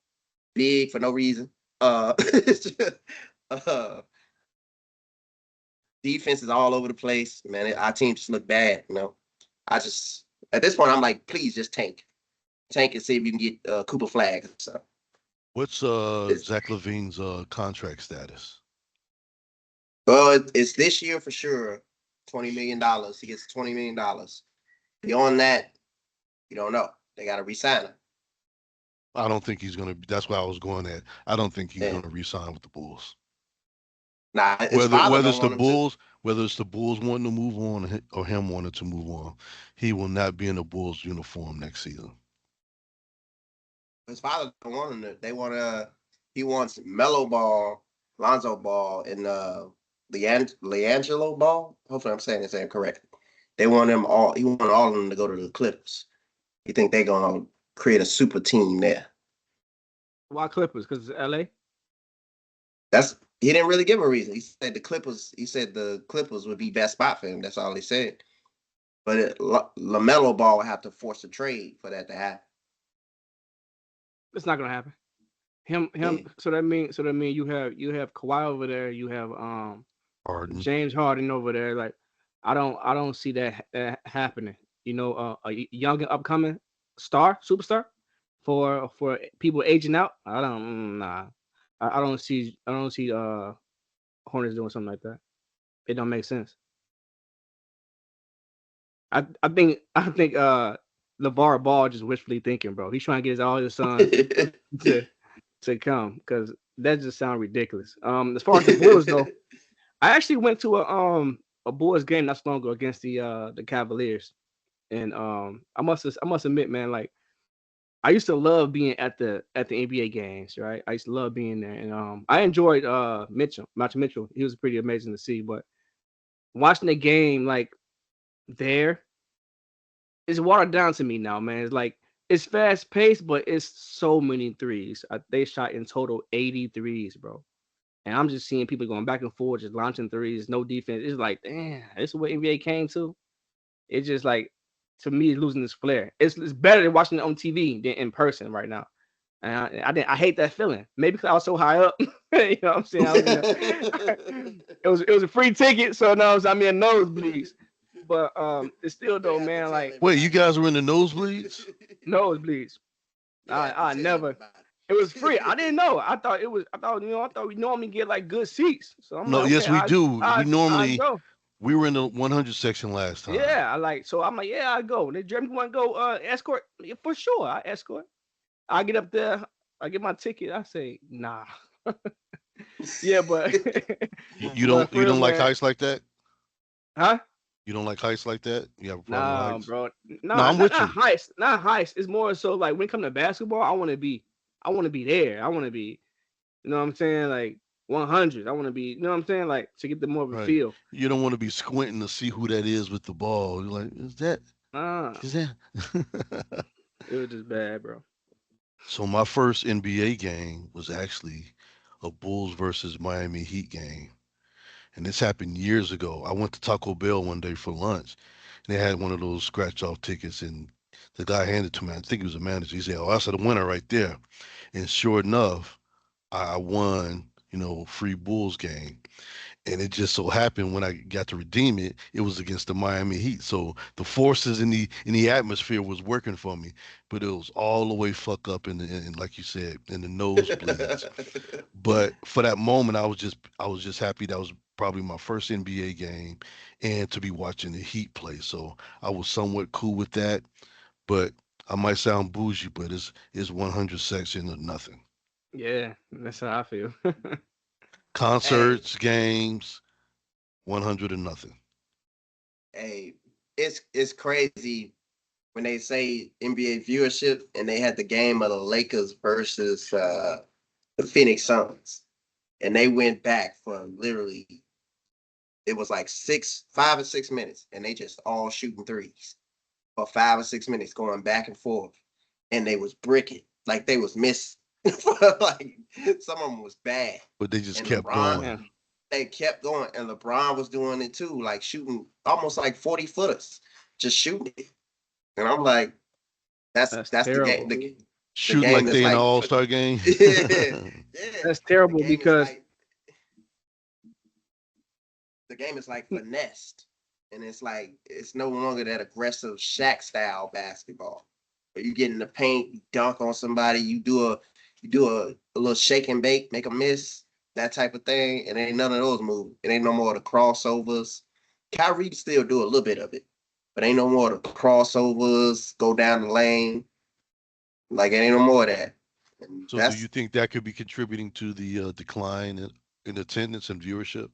B: big for no reason. Uh, uh, Defense is all over the place, man. Our team just look bad. I just at this point I'm like, please just tank and see if you can get Cooper Flag. So
A: What's
B: it's
A: Zach Levine's contract status?
B: it's this year for sure. $20 million. He gets $20 million. Beyond that, you don't know. They got to resign him.
A: I don't think he's gonna. That's where I was going at. I don't think he's
B: Yeah.
A: gonna re-sign with the Bulls.
B: Nah, his
A: Whether
B: father
A: whether
B: don't
A: it's the
B: want him to.
A: Bulls, whether it's the Bulls wanting to move on or him wanting to move on, he will not be in the Bulls uniform next season.
B: His father don't want him to. They want he wants Mellow Ball, Lonzo Ball, and Leangelo Ball. Hopefully, I'm saying his name correct. They want them all. He want all of them to go to the Clippers. You think they're gonna create a super team there?
C: Why Clippers? Because it's LA.
B: That's he didn't really give a reason. He said the Clippers. He said the Clippers would be best spot for him. That's all he said. But LaMelo Ball would have to force a trade for that to happen.
C: It's not gonna happen. Him.
B: Yeah.
C: So that means you have Kawhi over there. You have
A: Harden.
C: James Harden over there. Like I don't see that happening. Young and upcoming superstar for people aging out. I don't nah. I don't see Hornets doing something like that. It don't make sense. I think LeVar Ball just wishfully thinking, bro. He's trying to get all his sons to to come because that just sounds ridiculous. As far as the Bulls though, I actually went to a Bulls game not so long ago against the Cavaliers, and I must admit, man, like I used to love being at the NBA games, right? I used to love being there, and I enjoyed Matthew Mitchell. He was pretty amazing to see, but watching the game like there it's watered down to me now, man. It's like it's fast paced, but it's so many threes. They shot in total 80 threes, bro. And I'm just seeing people going back and forth, just launching threes, no defense. It's like, damn, this is what NBA came to. It's just like, to me, it's losing its flair. It's better than watching it on TV than in person right now. And I hate that feeling. Maybe because I was so high up. You know what I'm saying? It was a free ticket, so no, I'm in nosebleeds. But it's still
B: You
C: though,
B: have to
C: man,
B: tell
C: like
A: Wait, you
B: everybody.
A: guys were in the nosebleeds?
C: nosebleeds.
B: You have to
C: I
B: tell
C: never.
B: everybody.
C: It was free. I didn't know. I thought we normally get like good seats. So I'm
A: No,
C: like, okay,
A: yes, we do. We
C: I
A: normally
C: go.
A: we were in the 100 section last time.
C: Yeah, I'm like, yeah, I go. Then Jeremy want to go escort? Yeah, for sure. I escort. I get up there, I get my ticket. I say, nah. Yeah, but
A: You
C: but
A: don't
C: for
A: you
C: real,
A: don't like
C: man.
A: heights like that?
C: Huh?
A: You don't like heights like that? You have a problem with
C: Nah,
A: heights?
C: bro.
A: No,
C: Nah,
A: I'm
C: not
A: with
C: not
A: you.
C: heist. Not heist. It's more so like when it comes to basketball, I want to be there. I want to be, you know what I'm saying? Like 100. I want to be, you know what I'm saying? Like to get the more of a
A: Right.
C: feel.
A: You don't want to be squinting to see who that is with the ball. You're like,
C: Nah,
A: is that?
C: it was just bad, bro.
A: So my first NBA game was actually a Bulls versus Miami Heat game. And this happened years ago. I went to Taco Bell one day for lunch, and they had one of those scratch off tickets, and the guy handed it to me. I think he was a manager. He said, "Oh, that's the winner right there." And sure enough, I won, free Bulls game. And it just so happened when I got to redeem it, it was against the Miami Heat. So the forces in the atmosphere was working for me, but it was all the way fuck up in like you said, in the nosebleeds. But for that moment, I was just happy that was probably my first NBA game, and to be watching the Heat play. So I was somewhat cool with that. But I might sound bougie, but it's 100 section or nothing.
C: Yeah, that's how I feel.
B: Hey,
A: Concerts, games, 100 or nothing.
B: hey, it's crazy when they say NBA viewership and they had the game of the Lakers versus the Phoenix Suns, and they went back for literally it was like 5 or 6 minutes, and they just all shooting threes for 5 or 6 minutes, going back and forth, and they was bricking like they was missing. Like some of them was bad,
A: But they just
B: and
A: kept
B: LeBron
C: Man,
A: going.
B: they kept going, and LeBron was doing it too, like shooting almost like 40 footers, just shooting it. And I'm like,
C: that's
B: that's the game.
C: terrible.
B: The
A: Shooting
B: game
A: like
B: is
A: they in an
B: like,
A: all-star game.
B: yeah, yeah.
C: That's
B: The
C: terrible
B: game is
C: because
B: like the game is like finessed, and it's like it's no longer that aggressive Shaq style basketball. But you get in the paint, you dunk on somebody, you do a little shake and bake, make a miss, that type of thing, and ain't none of those moves. It ain't no more of the crossovers. Kyrie still do a little bit of it, but ain't no more of the crossovers, go down the lane. Like it ain't no more of that. And
A: So, do you
B: that's
A: think that could be contributing to the decline in attendance and viewership?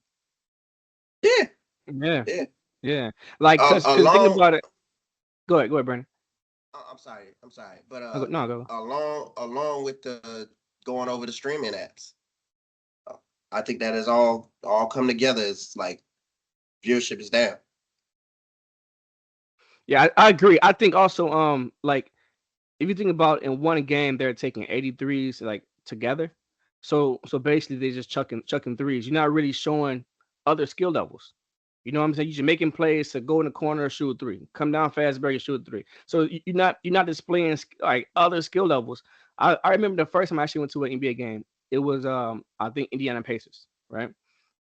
B: yeah,
C: Yeah,
B: yeah.
C: yeah. Like, cause thinking
B: Along,
C: about it. Go ahead, Brandon.
B: I'm sorry, but
C: No, go.
B: along with the going over the streaming apps, uh, I think that is all come together. It's like viewership is down.
C: Yeah, I agree. I think also, like if you think about in one game they're taking 83s like together. So basically they're just chucking threes. You're not really showing other skill levels. You know what I'm saying? You're just making plays to go in the corner, shoot a three, come down fast break and shoot a three. So you're not displaying like other skill levels. I remember the first time I actually went to an NBA game. It was I think Indiana Pacers, right?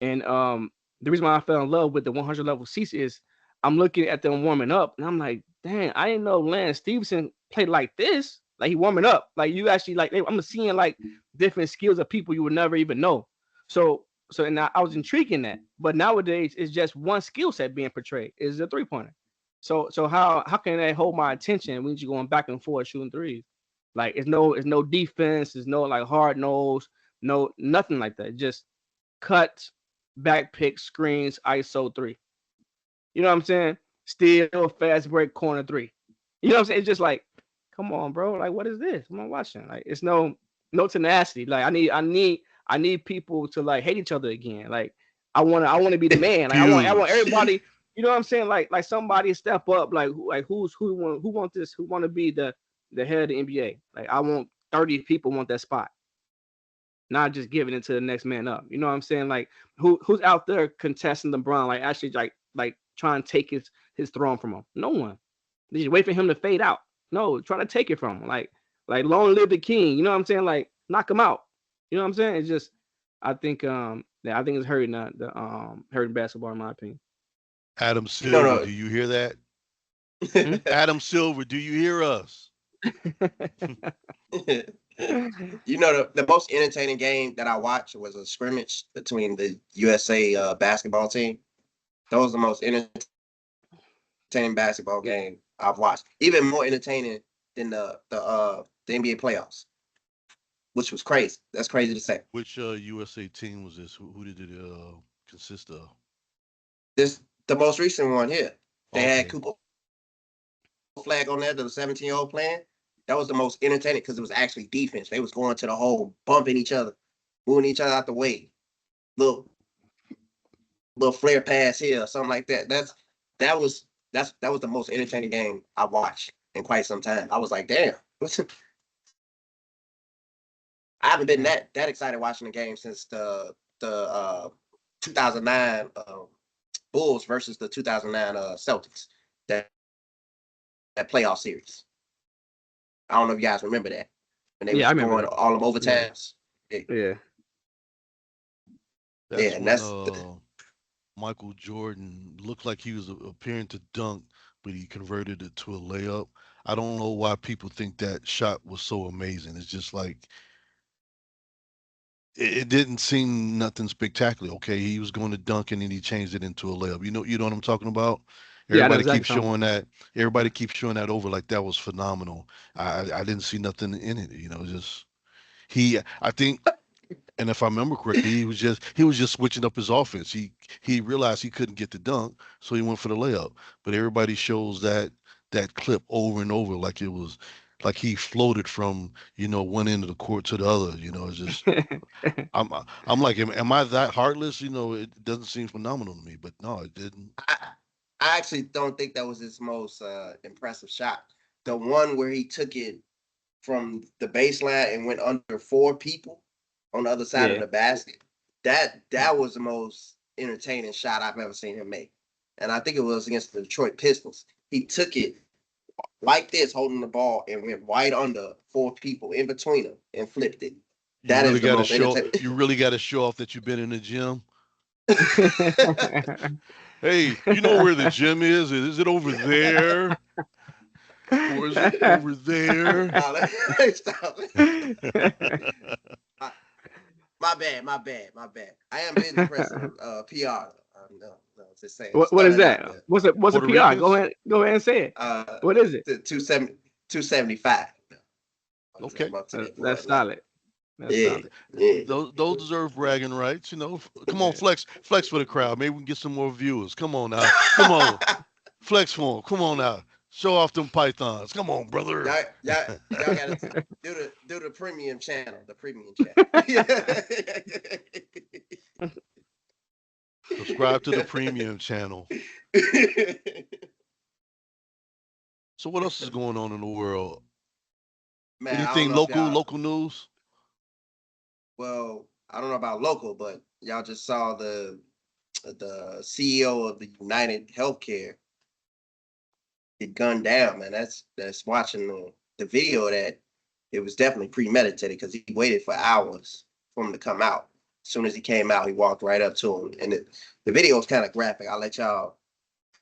C: And the reason why I fell in love with the 100 level seats is I'm looking at them warming up, and I'm like, dang, I didn't know Lance Stevenson played like this. Like he warming up, like you actually like I'm seeing like different skills of people you would never even know. So and I was intrigued in that. But nowadays it's just one skill set being portrayed is a 3 pointer. So how can that hold my attention when you're going back and forth shooting threes? Like it's no defense, there's no like hard nose, no nothing like that. Just cut, back pick, screens, ISO three. You know what I'm saying? Steal, fast break, corner three. You know what I'm saying? It's just like, come on, bro. Like, what is this? What am I watching? Like, it's no tenacity. Like, I need people to like hate each other again. Like, I wanna be the man. Like, I want
A: Fuse.
C: everybody. You know what I'm saying? Like somebody step up. Like who want this? Who want to be the head of the NBA? Like, I want 30 people want that spot, not just giving it to the next man up. You know what I'm saying? Like who's out there contesting LeBron, like actually like trying to take his throne from him? No one. They just wait for him to fade out. No, trying to take it from him. Like long live the king. You know what I'm saying? Like knock him out. You know what I'm saying? It's just I think yeah, I think it's hurting the hurting basketball in my opinion.
A: Adam
B: No,
A: Silver,
B: no.
A: do you hear that?
C: Hmm?
A: Adam Silver, do you hear us?
B: The most entertaining game that I watched was a scrimmage between the USA basketball team. That was the most entertaining basketball game I've watched. Even more entertaining than the NBA playoffs, which was crazy. That's crazy to say.
A: Which USA team was this? Who did it consist of?
B: This the most recent one here. They had
A: Okay.
B: Cooper Flag on there, the 17-year-old playing. That was the most entertaining because it was actually defense. They was going to the hole, bumping each other, moving each other out the way. Little little flare pass here or something like that. That was that was the most entertaining game I watched in quite some time. I was like, damn. I haven't been
C: Yeah.
B: that excited watching the game since the 2009 Bulls versus the 2009 Celtics. That playoff series. I don't know if you guys remember that when they
C: Yeah, I
B: was
C: remember
B: going
C: that.
B: all them
C: Yeah.
B: overtimes. Yeah,
C: Yeah.
B: yeah,
A: That's
B: and
A: when
B: that's
A: Michael Jordan looked like he was appearing to dunk, but he converted it to a layup. I don't know why people think that shot was so amazing. It's just like it didn't seem nothing spectacular. Okay, he was going to dunk and then he changed it into a layup. You know what I'm talking about?
C: Yeah, I know
A: Everybody
C: exactly
A: keeps
C: what you're talking
A: showing
C: about.
A: that. Everybody keeps showing that over like that was phenomenal. I didn't see nothing in it. Just he. I think, and if I remember correctly, he was just switching up his offense. He realized he couldn't get the dunk, so he went for the layup. But everybody shows that clip over and over like it was like he floated from one end of the court to the other. It's just I'm like, am I that heartless? It doesn't seem phenomenal to me, but no, it didn't.
B: I, I actually don't think that was his most impressive shot. The one where he took it from the baseline and went under four people on the other side of
C: Yeah.
B: the basket. That was the most entertaining shot I've ever seen him make. And I think it was against the Detroit Pistons. He took it like this, holding the ball, and went right under four people in between them and flipped it.
A: You
B: That
A: really
B: is the
A: got to
B: most
A: show.
B: entertaining.
A: You really got to show off that you've been in the gym. Hey, you know where the gym is? Is it over there or is it over there?
B: Nah, stop. I, my bad, my bad, my bad. I am business president, PR. No, no, just saying, just
C: What
B: throw
C: is
B: that out
C: that?
B: there.
C: What's a
A: Puerto
C: PR?
A: Ricans?
C: Go ahead and say it.
B: Uh,
C: What is it?
B: the 275.
A: Okay.
B: I'm up to that
C: That's
B: boy now.
C: solid. That's
B: Yeah,
C: solid.
B: yeah.
A: Those deserve bragging rights. Come on,
C: Yeah.
A: flex for the crowd. Maybe we can get some more viewers. Come on now. Come on. Flex for them. Come on now. Show off them pythons. Come on, brother.
B: Y'all gotta do the premium channel, the premium channel.
A: Subscribe to the premium channel. So what else is going on in the world?
B: Man, I don't
A: Anything
B: know if
A: local?
B: y'all.
A: Local news?
B: Well, I don't know about local, but y'all just saw the CEO of the United Healthcare get gunned down. Man, that's watching the video of that. It was definitely premeditated because he waited for hours for him to come out. As soon as he came out, he walked right up to him, and the video is kind of graphic. I'll let y'all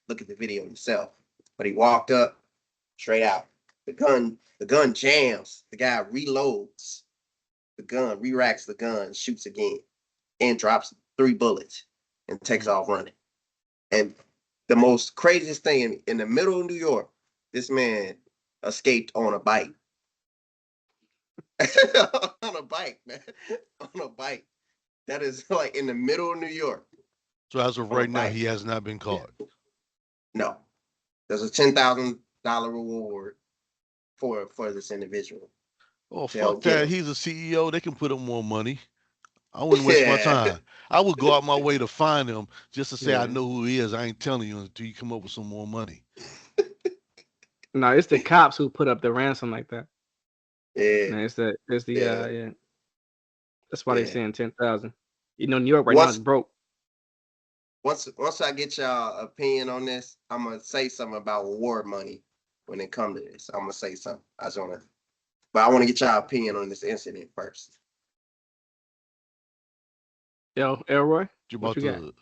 B: look at the video yourself. But he walked up straight out. The gun jams. The guy reloads the gun, re-racks the gun, shoots again, and drops 3 bullets and takes
A: Mm.
B: off running. And the most craziest thing in the middle of New York, this man escaped on a bike. On a bike, man. On a bike. That is like in the middle of New York
A: So as of
B: on a
A: right now,
B: bike.
A: he has not been caught.
B: No, there's a $10,000 reward for this individual
A: Oh
B: to help
A: fuck
B: get
A: that.
B: him.
A: He's a CEO. They can put up more money. I wouldn't waste my
B: Yeah,
A: time. I would go out my way to find him just to say I
C: Yeah.
A: know who he is. I ain't telling you until you come up with some more money.
C: No, it's the cops who put up the ransom like that.
B: yeah,
C: Man, it's the
B: yeah,
C: yeah. That's why they
B: yeah.
C: saying 10,000. You know, New York right now is
B: Once
C: broke.
B: once I get y'all opinion on this, I'm gonna say something about war money when it come to this. I'm gonna say something. But I want to get y'all opinion on this incident first.
C: Yo, Elroy,
A: You
C: what
A: about
C: you got?
A: to?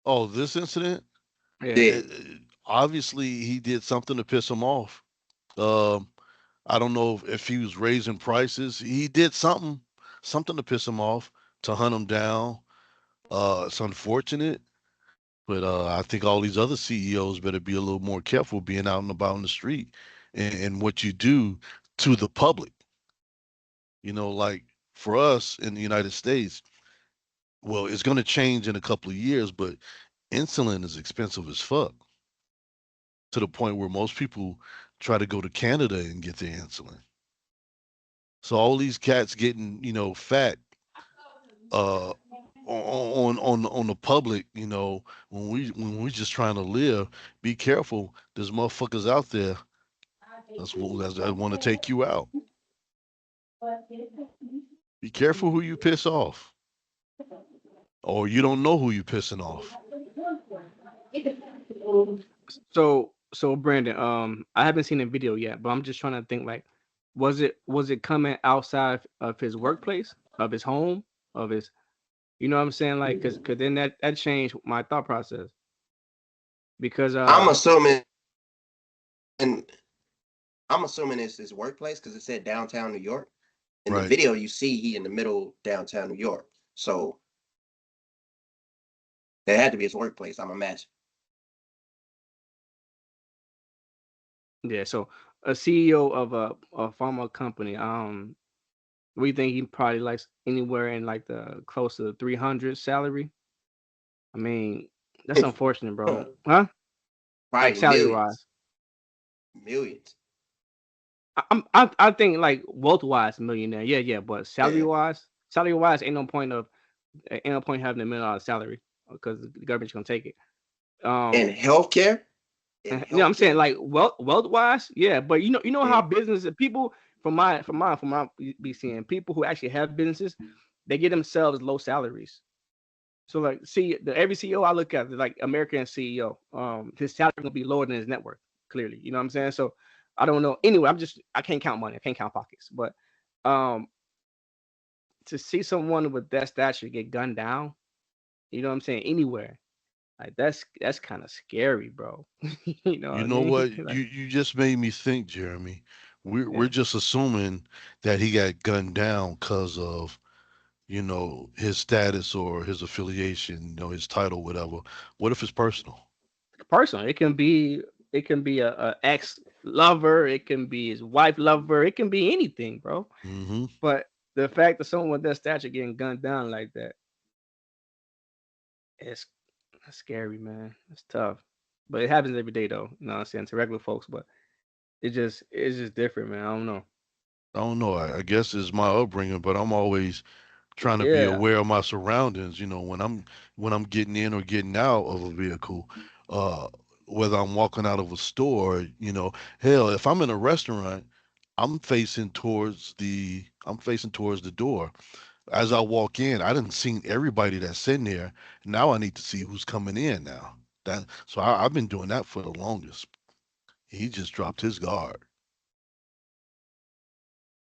A: Oh, this incident?
C: Yeah.
B: Yeah,
A: Obviously, he did something to piss him off. Um, I don't know if he was raising prices. He did something to piss him off, to hunt him down. It's unfortunate, but I think all these other CEOs better be a little more careful being out and about in the street and what you do to the public. Like for us in the United States, well, it's going to change in a couple of years, but insulin is expensive as fuck to the point where most people try to go to Canada and get their insulin. So all these cats getting, fat uh on the public, when we just trying to live, be careful. There's motherfuckers out there that want to take you out. Be careful who you piss off, or you don't know who you pissing off.
C: So Brandon, I haven't seen a video yet, but I'm just trying to think like, was it coming outside of his workplace, of his home, of his, you know what I'm saying? Like, cause then that changed my thought process because
B: I'm assuming, and I'm assuming it's his workplace because it said downtown New York. In the
A: Right.
B: video, you see he in the middle downtown New York, so that had to be his workplace. I'm imagining.
C: yeah. So a CEO of a pharma company, we think he probably likes anywhere in like the close to 300 salary. I mean, that's unfortunate, bro. Huh? Like
B: Probably
C: salary wise.
B: millions, millions.
C: I think like wealth wise millionaire. Yeah, yeah. But
B: Yeah,
C: salary wise ain't no point having $1 million salary because the government's gonna take it. Um
B: in healthcare, in
C: you know what I'm saying?
B: healthcare.
C: Like wealth wise, yeah. But you know how
B: Yeah.
C: business people from my be seeing people who actually have businesses, they get themselves low salaries. So like see every CEO I look at, like American CEO, his salary gonna be lower than his net worth, clearly. You know what I'm saying? So I don't know. Anyway, I can't count money, I can't count pockets. But um to see someone with that stature get gunned down, You know what I'm saying? Anywhere. Like that's kind of scary, bro. You know what
A: You
C: I
A: know
C: mean?
A: what?
C: Like,
A: You just made me think, Jeremy. We're
C: yeah.
A: just assuming that he got gunned down because of his status or his affiliation, his title, whatever. What if it's personal?
C: Personal. It can be a ex lover. It can be his wife lover. It can be anything, bro.
A: Hmm.
C: But the fact that someone with that stature getting gunned down like that, it's that's scary, man. It's tough. But it happens every day though. You know what I'm saying? To regular folks, but it's just different, man. I don't know.
A: I don't know. I guess it's my upbringing, but I'm always trying to be
C: Yeah.
A: aware of my surroundings, when I'm getting in or getting out of a vehicle, uh, whether I'm walking out of a store, hell, if I'm in a restaurant, I'm facing towards the door. As I walk in, I didn't seen everybody that's in there. Now I need to see who's coming in now. I've been doing that for the longest. He just dropped his guard,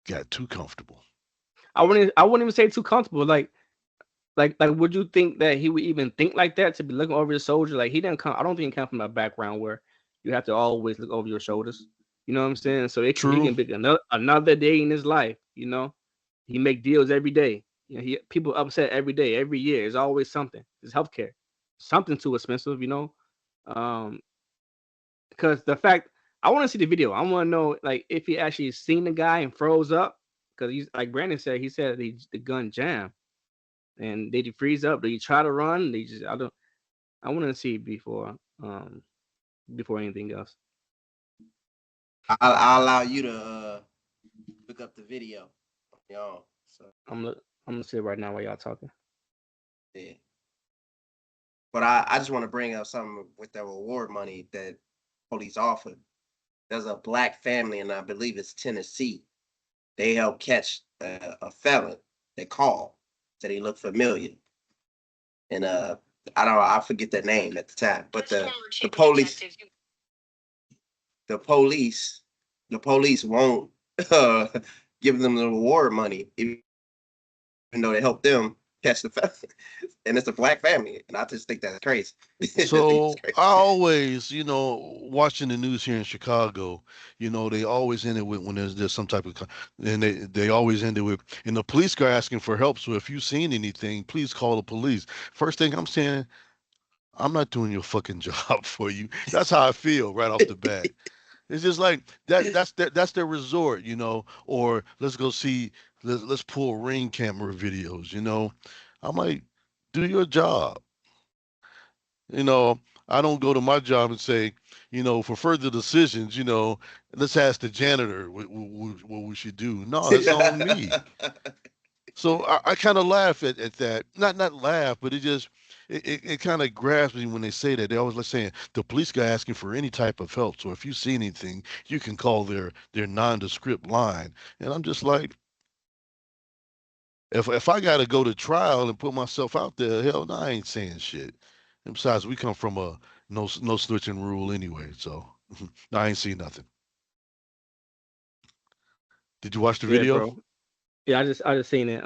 A: got too comfortable.
C: I wouldn't even say too comfortable. Like, would you think that he would even think like that to be looking over his shoulder? Like, he didn't come. I don't think he come from a background where you have to always look over your shoulders. You know what I'm saying? So he
A: True.
C: can pick another day in his life. He make deals every day. He people upset every day, every year. It's always something. It's healthcare, something too expensive. Um, because the fact I want to see the video. I want to know like if he actually seen the guy and froze up. Because he's like Brandon said, he said the gun jammed. And did he freeze up? Did he try to run? They just I don't. I want to see um before anything else.
B: I'll allow you to look up the video. So
C: I'm gonna say it right now while y'all talking.
B: yeah. But I just want to bring up something with the reward money that police offered. There's a black family, and I believe it's Tennessee. They helped catch a felon. They called, said he looked familiar, and I don't know, I forget the name at the time, but the police, the police, the police won't uh, give them the reward money, even though they helped them catch the felon, and it's a black family, and I just think that's crazy. I think it's
A: So I
B: crazy.
A: always, watching the news here in Chicago, they always end it with when there's some type of, and they always end it with, and the police are asking for help. So if you've seen anything, please call the police. First thing I'm saying, I'm not doing your fucking job for you. That's how I feel right off the bat. It's just like that. That's their resort, Or let's go see. Let's pull ring camera videos. I'm like, do your job. You know, I don't go to my job and say, for further decisions, let's ask the janitor what we should do. No, it's on me. So I kind of laugh at that. Not laugh, but it kind of grabs me when they say that. They always like saying the police guy asking for any type of help. So if you see anything, you can call their nondescript line. And I'm just like, if I got to go to trial and put myself out there, hell, no, I ain't saying shit. And besides, we come from a no snitching rule anyway, so no, I ain't seen nothing. Did you watch the
C: Yeah,
A: video?
C: bro. Yeah, I just seen it.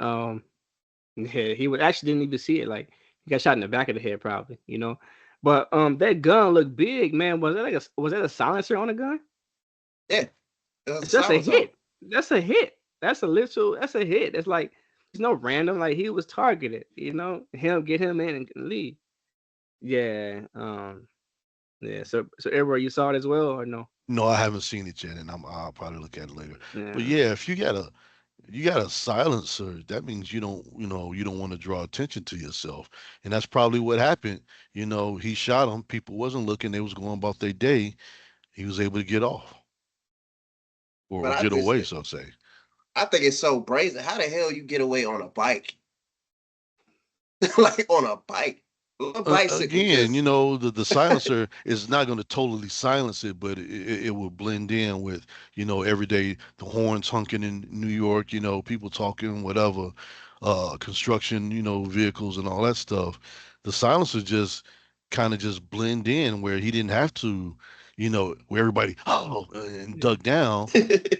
C: Yeah, he would actually didn't even see it. Like he got shot in the back of the head, probably. But that gun looked big, man. Was that a silencer on the gun?
B: Yeah, there's a
C: It's just a
B: silence on
C: hit. That's a hit. That's a hit. It's like it's no random. Like he was targeted. Get him in and leave. Yeah. Yeah. So everywhere you saw it as well, or no?
A: No, I haven't seen it yet, and I'll probably look at it later. But
C: Yeah.
A: yeah, if you got a silencer, that means you don't want to draw attention to yourself, and that's probably what happened. He shot him. People wasn't looking; they was going about their day. He was able to get off
B: but
A: or get away, so to say.
B: I think it's so brazen. How the hell you get away on a bike? Like on a bike, a bicycle
A: Again,
B: just.
A: the silencer is not going to totally silence it, but it will blend in with, every day the horns honking in New York, people talking, whatever, construction, vehicles and all that stuff. The silencer just kind of just blend in where he didn't have to, where everybody, oh, and dug down.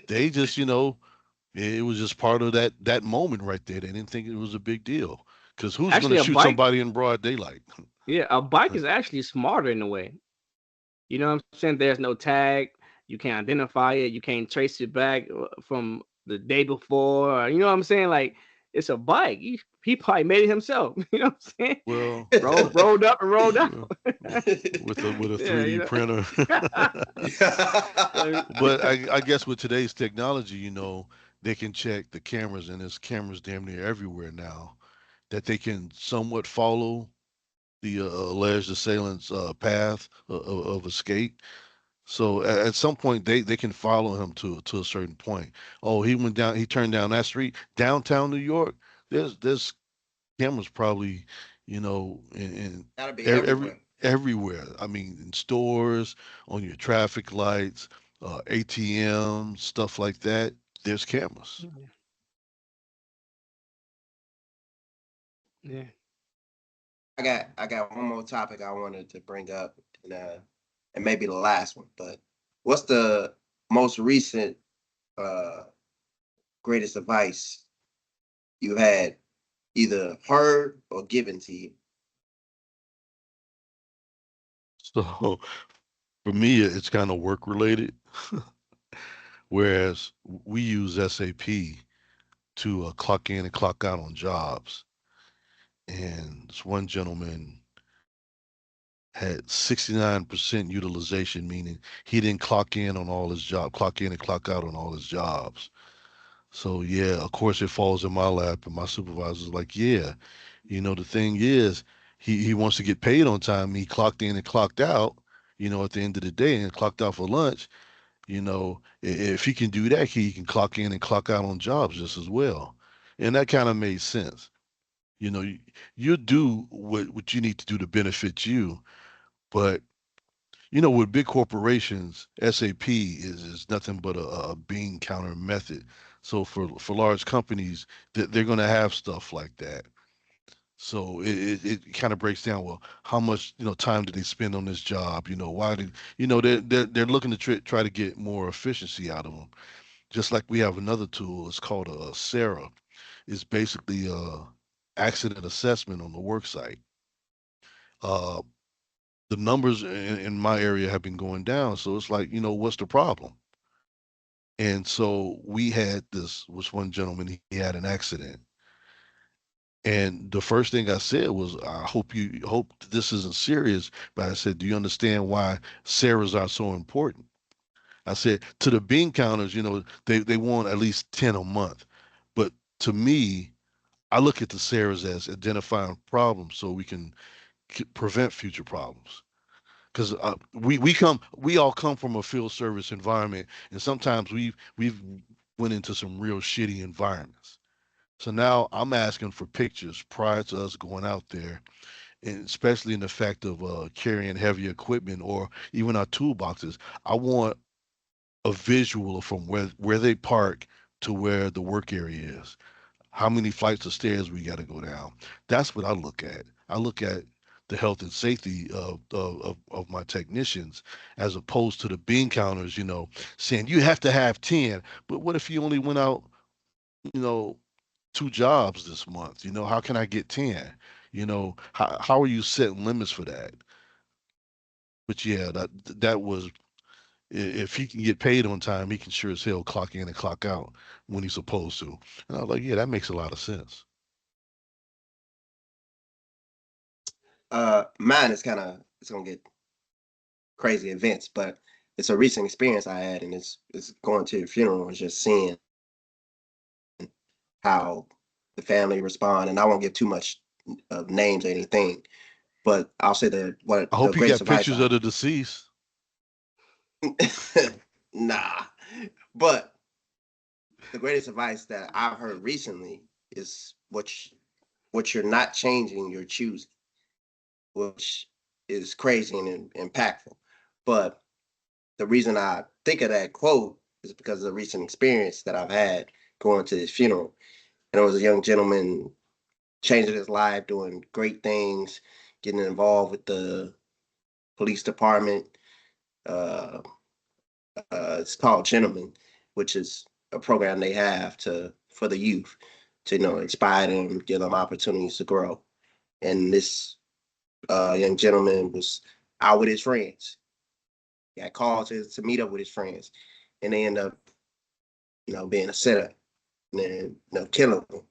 A: They just, it was just part of that moment right there. They didn't think it was a big deal Because who's going
C: Actually,
A: to
C: a
A: shoot
C: bike,
A: somebody in broad daylight?
C: yeah, a bike is actually smarter in a way. You know what I'm saying? There's no tag. You can't identify it. You can't trace it back from the day before. You know what I'm saying? Like it's a bike. He probably made it himself. You know what I'm saying?
A: Well,
C: Rolled up and rolled out.
A: well, with a
C: Yeah, you
A: 3D
C: know.
A: printer.
C: Uh,
A: But I guess with today's technology, they can check the cameras, and there's cameras damn near everywhere now that they can somewhat follow the alleged assailant's path of escape. So at some point they can follow him to a certain point. Oh, he turned down that street, downtown New York. There's cameras probably, in
B: Gotta be
A: every
B: everywhere.
A: everywhere. I mean, in stores, on your traffic lights, ATM, stuff like that. There's cameras.
C: yeah.
B: I got one more topic I wanted to bring up, and maybe the last one. But what's the most recent uh greatest advice you had either heard or given to you?
A: So for me, it's kind of work related. Whereas we use SAP to clock in and clock out on jobs. And this one gentleman had 69% utilization, meaning he didn't clock in and clock out on all his jobs. So yeah, of course it falls in my lap, and my supervisor's like, yeah, the thing is, he wants to get paid on time. He clocked in and clocked out, at the end of the day, and clocked out for lunch. If he can do that, he can clock in and clock out on jobs just as well. And that kind of made sense. You do what you need to do to benefit you, but with big corporations, SAP is nothing but a bean counter method. So for large companies, they're going to have stuff like that. So it kind of breaks down. Well, how much time did they spend on this job? Why did they're looking to try to get more efficiency out of them. Just like we have another tool, it's called a Sarah. It's basically a accident assessment on the work site. Uh, the numbers in my area have been going down. So it's like, what's the problem? And so we had was one gentleman, he had an accident. And the first thing I said was, I hope this isn't serious. But I said, do you understand why Sarahs are so important? I said, to the bean counters, they want at least 10 a month. But to me, I look at the Sarahs as identifying problems so we can prevent future problems. Because we all come from a field service environment, and sometimes we've went into some real shitty environments. So now I'm asking for pictures prior to us going out there, and especially in the fact of carrying heavy equipment or even our toolboxes. I want a visual from where they park to where the work area is. How many flights of stairs we got to go down. That's what I look at. I look at the health and safety of my technicians as opposed to the bean counters, saying you have to have 10. But what if you only went out, you know, two jobs this month? How can I get 10? How are you setting limits for that? But yeah, that was if he can get paid on time, he can sure as hell clock in and clock out when he's supposed to. And I was like, yeah, that makes a lot of sense.
B: Mine is kind of it's gonna get crazy events, but it's a recent experience I had, and it's going to the funeral and just seeing how the family respond. And I won't give too much of names or anything, but I'll say that what
A: I
B: the
A: hope you
B: greatest
A: got
B: advice
A: pictures of
B: I
A: the deceased.
B: nah, but the greatest advice that I've heard recently is what you're not changing, you're choosing, which is crazy and impactful. But the reason I think of that quote is because of the recent experience that I've had going to his funeral. And it was a young gentleman changing his life, doing great things, getting involved with the police department. Uh, it's called Gentlemen, which is a program they have to for the youth. to inspire them, give them opportunities to grow. And this young gentleman was out with his friends. He got called to meet up with his friends, and they end up being a setup and then killing him.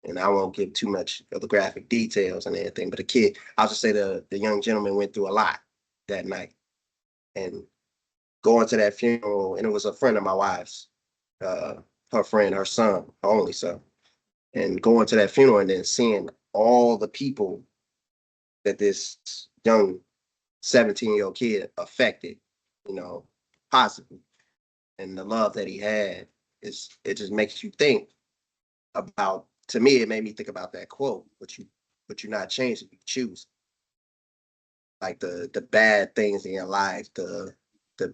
B: And I won't give too much of the graphic details and everything, but the kid, I'll just say the young gentleman went through a lot that night. And going to that funeral, and it was a friend of my wife's, uh, her friend, her son, her only son. And going to that funeral and then seeing all the people that this young 17-year-old kid affected, you know, positively, and the love that he had, it just makes you think about. To me, it made me think about that quote, but you're not changing, you choose. Like the bad things in your life, the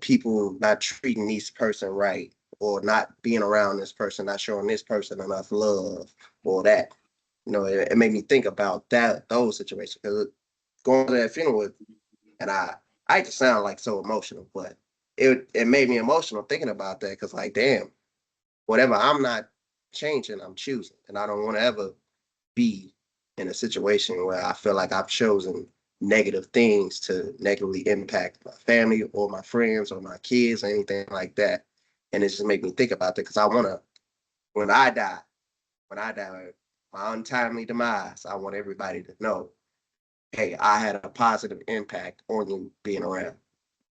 B: people not treating this person right, or not being around this person, not showing this person enough love, or that. It made me think about those situations. Because going to that funeral, and I hate to sound like so emotional, but it made me emotional thinking about that, because like, damn, whatever I'm not changing, I'm choosing, and I don't want to ever be in a situation where I feel like I've chosen negative things to negatively impact my family or my friends or my kids or anything like that. And it just make me think about that, because I want to, when I die, when I die, my untimely demise, I want everybody to know, hey, I had a positive impact on you being around.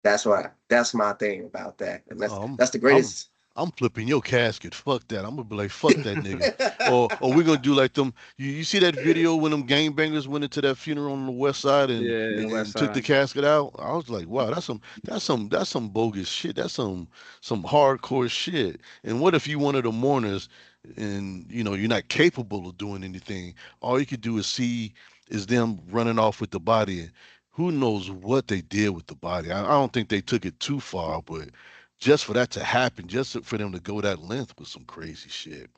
B: That's my thing about that. And that's
A: Oh, I'm
B: that's the
A: I'm
B: greatest.
A: I'm flipping your casket. Fuck that. I'm gonna be like, fuck that nigga. Or we're gonna do like them. You see that video when them gangbangers went into that funeral on the west side and
C: Yeah,
A: and,
C: West
A: and took the
C: Side.
A: casket out? I was like, wow, that's some bogus shit. That's some hardcore shit. And what if you one of the mourners and you're not capable of doing anything? All you could do is them running off with the body. Who knows what they did with the body? I don't think they took it too far, but just for that to happen, just for them to go that length was some crazy shit.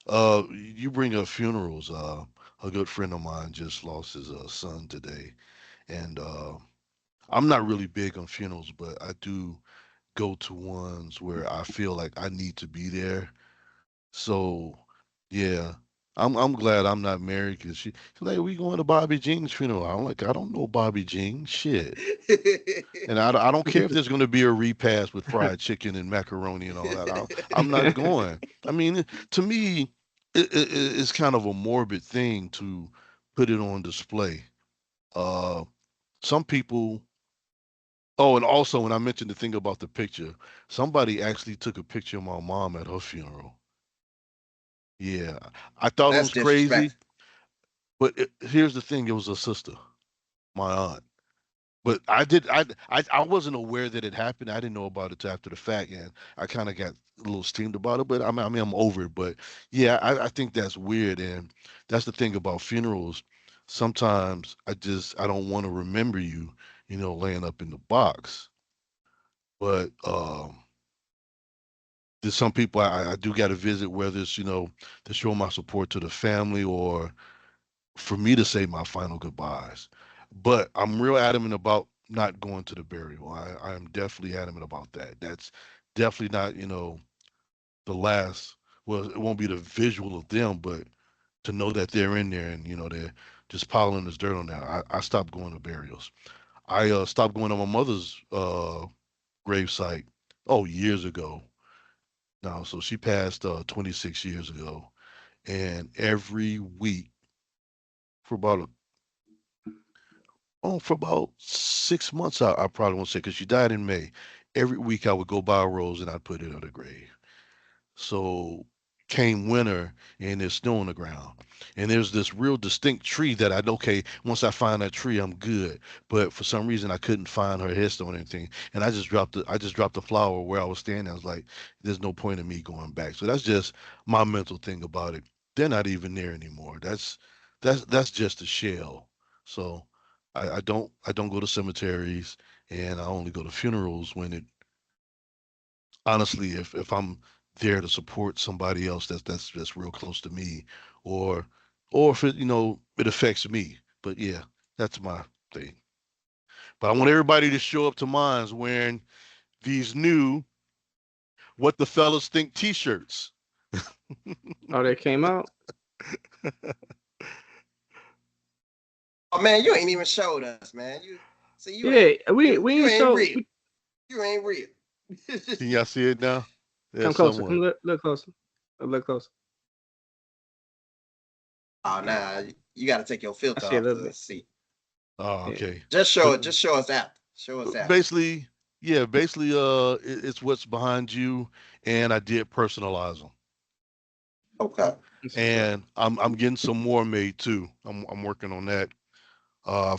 A: You bring up funerals. A good friend of mine just lost his son today, and I'm not really big on funerals, but I do go to ones where I feel like I need to be there. So, yeah, I'm glad I'm not married because she's like, we going to Bobby Jean's funeral. I'm like, I don't know Bobby Jean, shit. And I don't care if there's going to be a repast with fried chicken and macaroni and all that. I'm not going. I mean, to me, it's kind of a morbid thing to put it on display. Uh, some people. Oh, and also when I mentioned the thing about the picture, somebody actually took a picture of my mom at her funeral. Yeah, I thought it
B: That's
A: was crazy,
B: disrespectful.
A: but here's the thing: it was a sister, my aunt. But I wasn't aware that it happened. I didn't know about it till after the fact, and I kind of got a little steamed about it. But I mean, I'm over it. But yeah, I think that's weird, and that's the thing about funerals. Sometimes I don't want to remember you, laying up in the box. But there's some people I do got to visit, whether it's to show my support to the family or for me to say my final goodbyes. But I'm real adamant about not going to the burial. I am definitely adamant about that. That's definitely not, the last, well, it won't be the visual of them, but to know that they're in there and, they're just piling this dirt on that. I stopped going to burials. I stopped going to my mother's grave site, oh, years ago now. So she passed 26 years ago. And every week for about for about 6 months, I probably won't say because she died in May. Every week I would go buy a rose and I'd put it on the grave. So came winter and there's snow on the ground. And there's this real distinct tree that okay, once I find that tree, I'm good. But for some reason I couldn't find her headstone or anything. And I just dropped the flower where I was standing. I was like, there's no point in me going back. So that's just my mental thing about it. They're not even there anymore. That's just a shell. So I don't go to cemeteries and I only go to funerals when it honestly, if I'm there to support somebody else that's real close to me, or if it affects me. But yeah, that's my thing. But I want everybody to show up to mine's wearing these new "What the Fellas Think" T-shirts.
C: Oh, they came out.
B: Oh man, you ain't even showed us, man. You see,
C: Yeah, we
B: you
C: ain't
B: ain't
C: so
B: real. You ain't real.
A: Can y'all see it now? Yeah,
C: come closer.
A: somewhat.
C: Come look closer. Look closer.
B: Oh nah, you got to take your
C: I
B: filter
C: see a
B: off
C: little
B: to
C: bit.
B: see.
A: Oh,
C: Yeah.
A: okay.
B: Just show
A: But
B: it. Just show us after. Show us after.
A: basically, yeah, basically, it's what's behind you, and I did personalize them,
B: Okay.
C: This is right.
A: and I'm getting some more made too. I'm working on that. I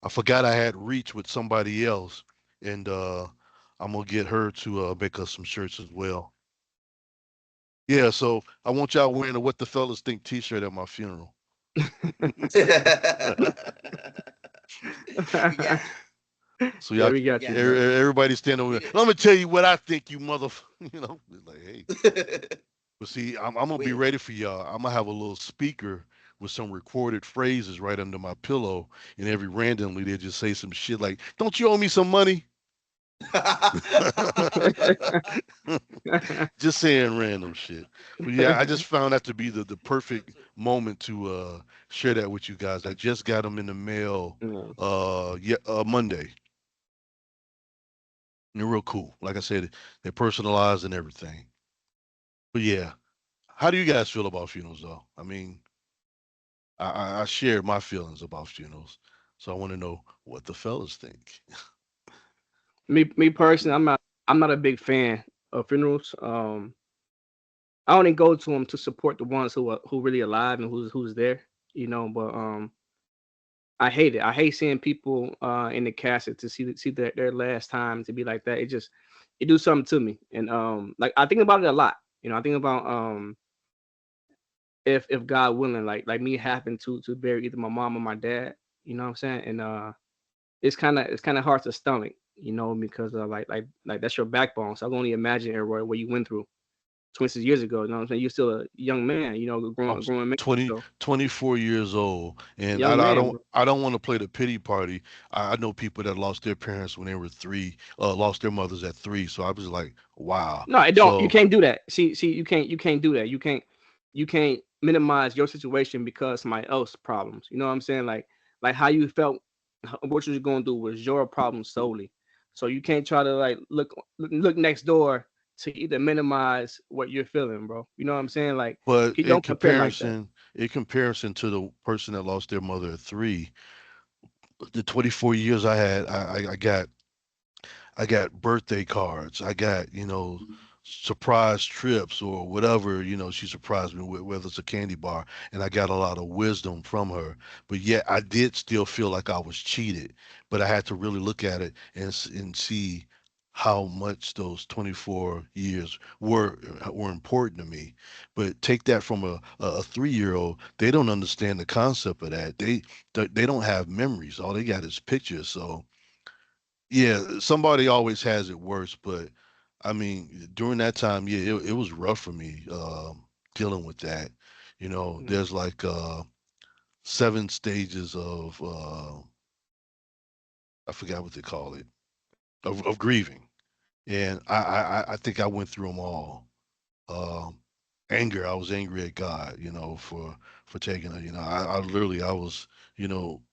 A: forgot I had reach with somebody else, and I'm gonna get her to make us some shirts as well. Yeah, so I want y'all wearing a "What the Fellas Think" T-shirt at my funeral.
B: we got
A: So
C: Yeah,
A: y'all,
C: we
B: we
C: got you,
B: got you.
C: bro.
A: everybody stand over
B: We
A: there.
B: did.
A: Let me tell you what I think, you mother. You know, it's like, hey. But see, I'm gonna be
B: we
A: ready for y'all. I'm gonna have a little speaker with some recorded phrases right under my pillow, and every randomly they just say some shit like, "Don't you owe me some money?" Just saying random shit. But yeah, I just found that to be the perfect moment to share that with you guys. I just got them in the mail
C: Yeah.
A: yeah Monday. And they're real cool. Like I said, they're personalized and everything. But yeah, how do you guys feel about funerals though? I mean, I shared my feelings about funerals, so I want to know what the fellas think.
C: Me personally, I'm not a big fan of funerals. I only go to them to support the ones who really alive and who's there, you know. But I hate it. I hate seeing people in the casket to see their last time to be like that. It do something to me. And like I think about it a lot. You know, I think about if God willing, like me happen to bury either my mom or my dad. You know what I'm saying? And it's kind of hard to stomach. You know, because like that's your backbone. So I can only imagine Roy, what you went through 26 years ago. You know what I'm saying? You're still a young man. You know,
A: I'm
C: growing man.
A: 20,
C: So
A: 24 years old, and
C: young man, bro.
A: I don't want to play the pity party. I know people that lost their parents when they were three, lost their mothers at three. So I was like, wow.
C: No, it don't. You
A: So,
C: can't do that. See, you can't do that. You can't minimize your situation because somebody else's problems. You know what I'm saying? Like how you felt, what you was going through was your problem solely. So you can't try to like look next door to either minimize what you're feeling, bro. You know what I'm saying? Like,
A: but
C: don't compare like that.
A: in comparison to the person that lost their mother at three, the 24 years I had, I got birthday cards. I got, surprise trips or whatever, she surprised me with, whether it's a candy bar. And I got a lot of wisdom from her. But yet I did still feel like I was cheated. But I had to really look at it and see how much those 24 years were important to me. But take that from a 3-year old, they don't understand the concept of that. They don't have memories. All they got is pictures. So yeah, somebody always has it worse, but I mean, during that time, yeah, it was rough for me dealing with that.
C: Mm.
A: There's like 7 stages of I forgot what they call it of grieving, and I think I went through them all. Um, Anger, I was angry at God, for taking it. I literally I was, you know,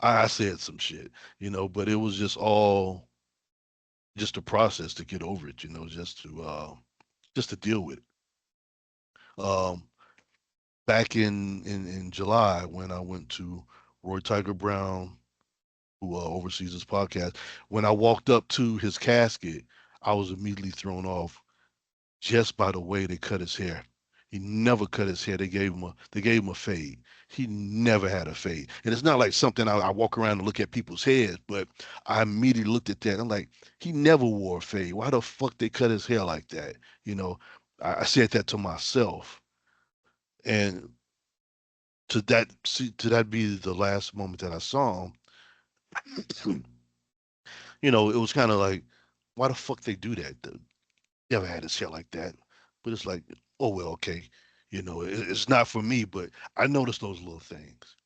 A: I said some shit, but it was just a process to get over it, just to deal with it. Back in July when I went to Roy Tiger Brown, who oversees this podcast, when I walked up to his casket, I was immediately thrown off just by the way they cut his hair. He never cut his hair. They gave him a fade. He never had a fade. And it's not like something I walk around and look at people's heads, but I immediately looked at that. I'm like, he never wore a fade. Why the fuck they cut his hair like that? You know, I said that to myself. And to that be the last moment that I saw him, it was kind of like, why the fuck they do that? Never had his hair like that. But it's like, oh well, okay. It's not for me, but I noticed those little things.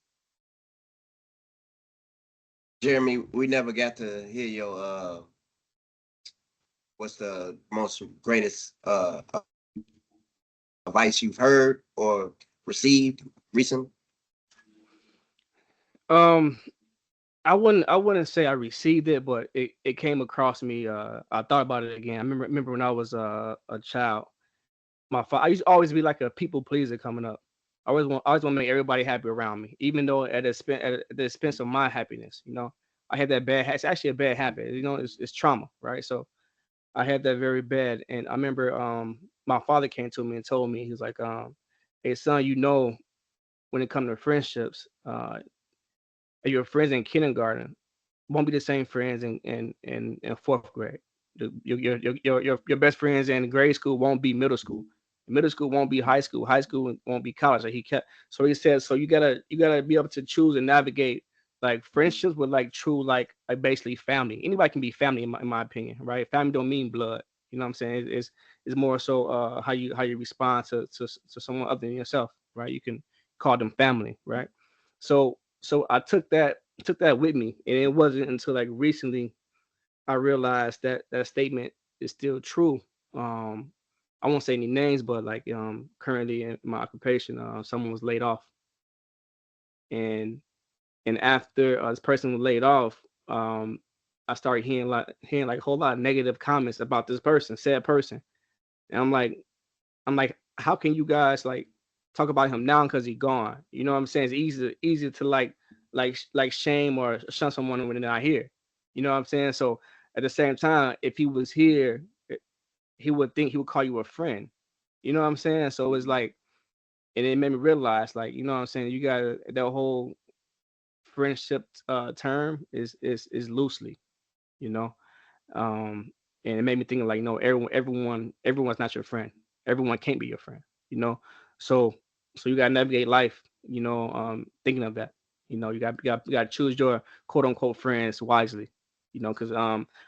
B: Jeremy, we never got to hear your what's the most greatest advice you've heard or received recently?
C: Um, I wouldn't say I received it, but it came across me. I thought about it again. I remember when I was a child. I used to always be like a people pleaser coming up. I always want to make everybody happy around me, even though at the expense of my happiness. I had that bad. It's actually a bad habit. It's trauma, right? So I had that very bad, and I remember my father came to me and told me, he was like, "Hey son, when it comes to friendships, your friends in kindergarten won't be the same friends in fourth grade. Your best friends in grade school won't be middle school. Middle school won't be high school. High school won't be college." So he said, so you gotta be able to choose and navigate like friendships with like true like basically family. Anybody can be family in my opinion, right? Family don't mean blood. You know what I'm saying? It's more so how you respond to someone other than yourself, right? You can call them family, right? So I took that with me, and it wasn't until like recently I realized that that statement is still true. Um, I won't say any names, but like currently in my occupation, someone was laid off, and after this person was laid off, I started hearing like a whole lot of negative comments about this person, said person, and I'm like, how can you guys like talk about him now because he's gone? You know what I'm saying? It's easy to like shame or shun someone when they're not here. You know what I'm saying? So at the same time, if he was here, he would think he would call you a friend. You know what I'm saying? So it's like, and it made me realize, like, you know what I'm saying? You got that whole friendship term is loosely, you know. um and it made me think of like, no, everyone's not your friend. Everyone can't be your friend, you know. So so you got to navigate life, thinking of that. You got to choose your quote unquote friends wisely, because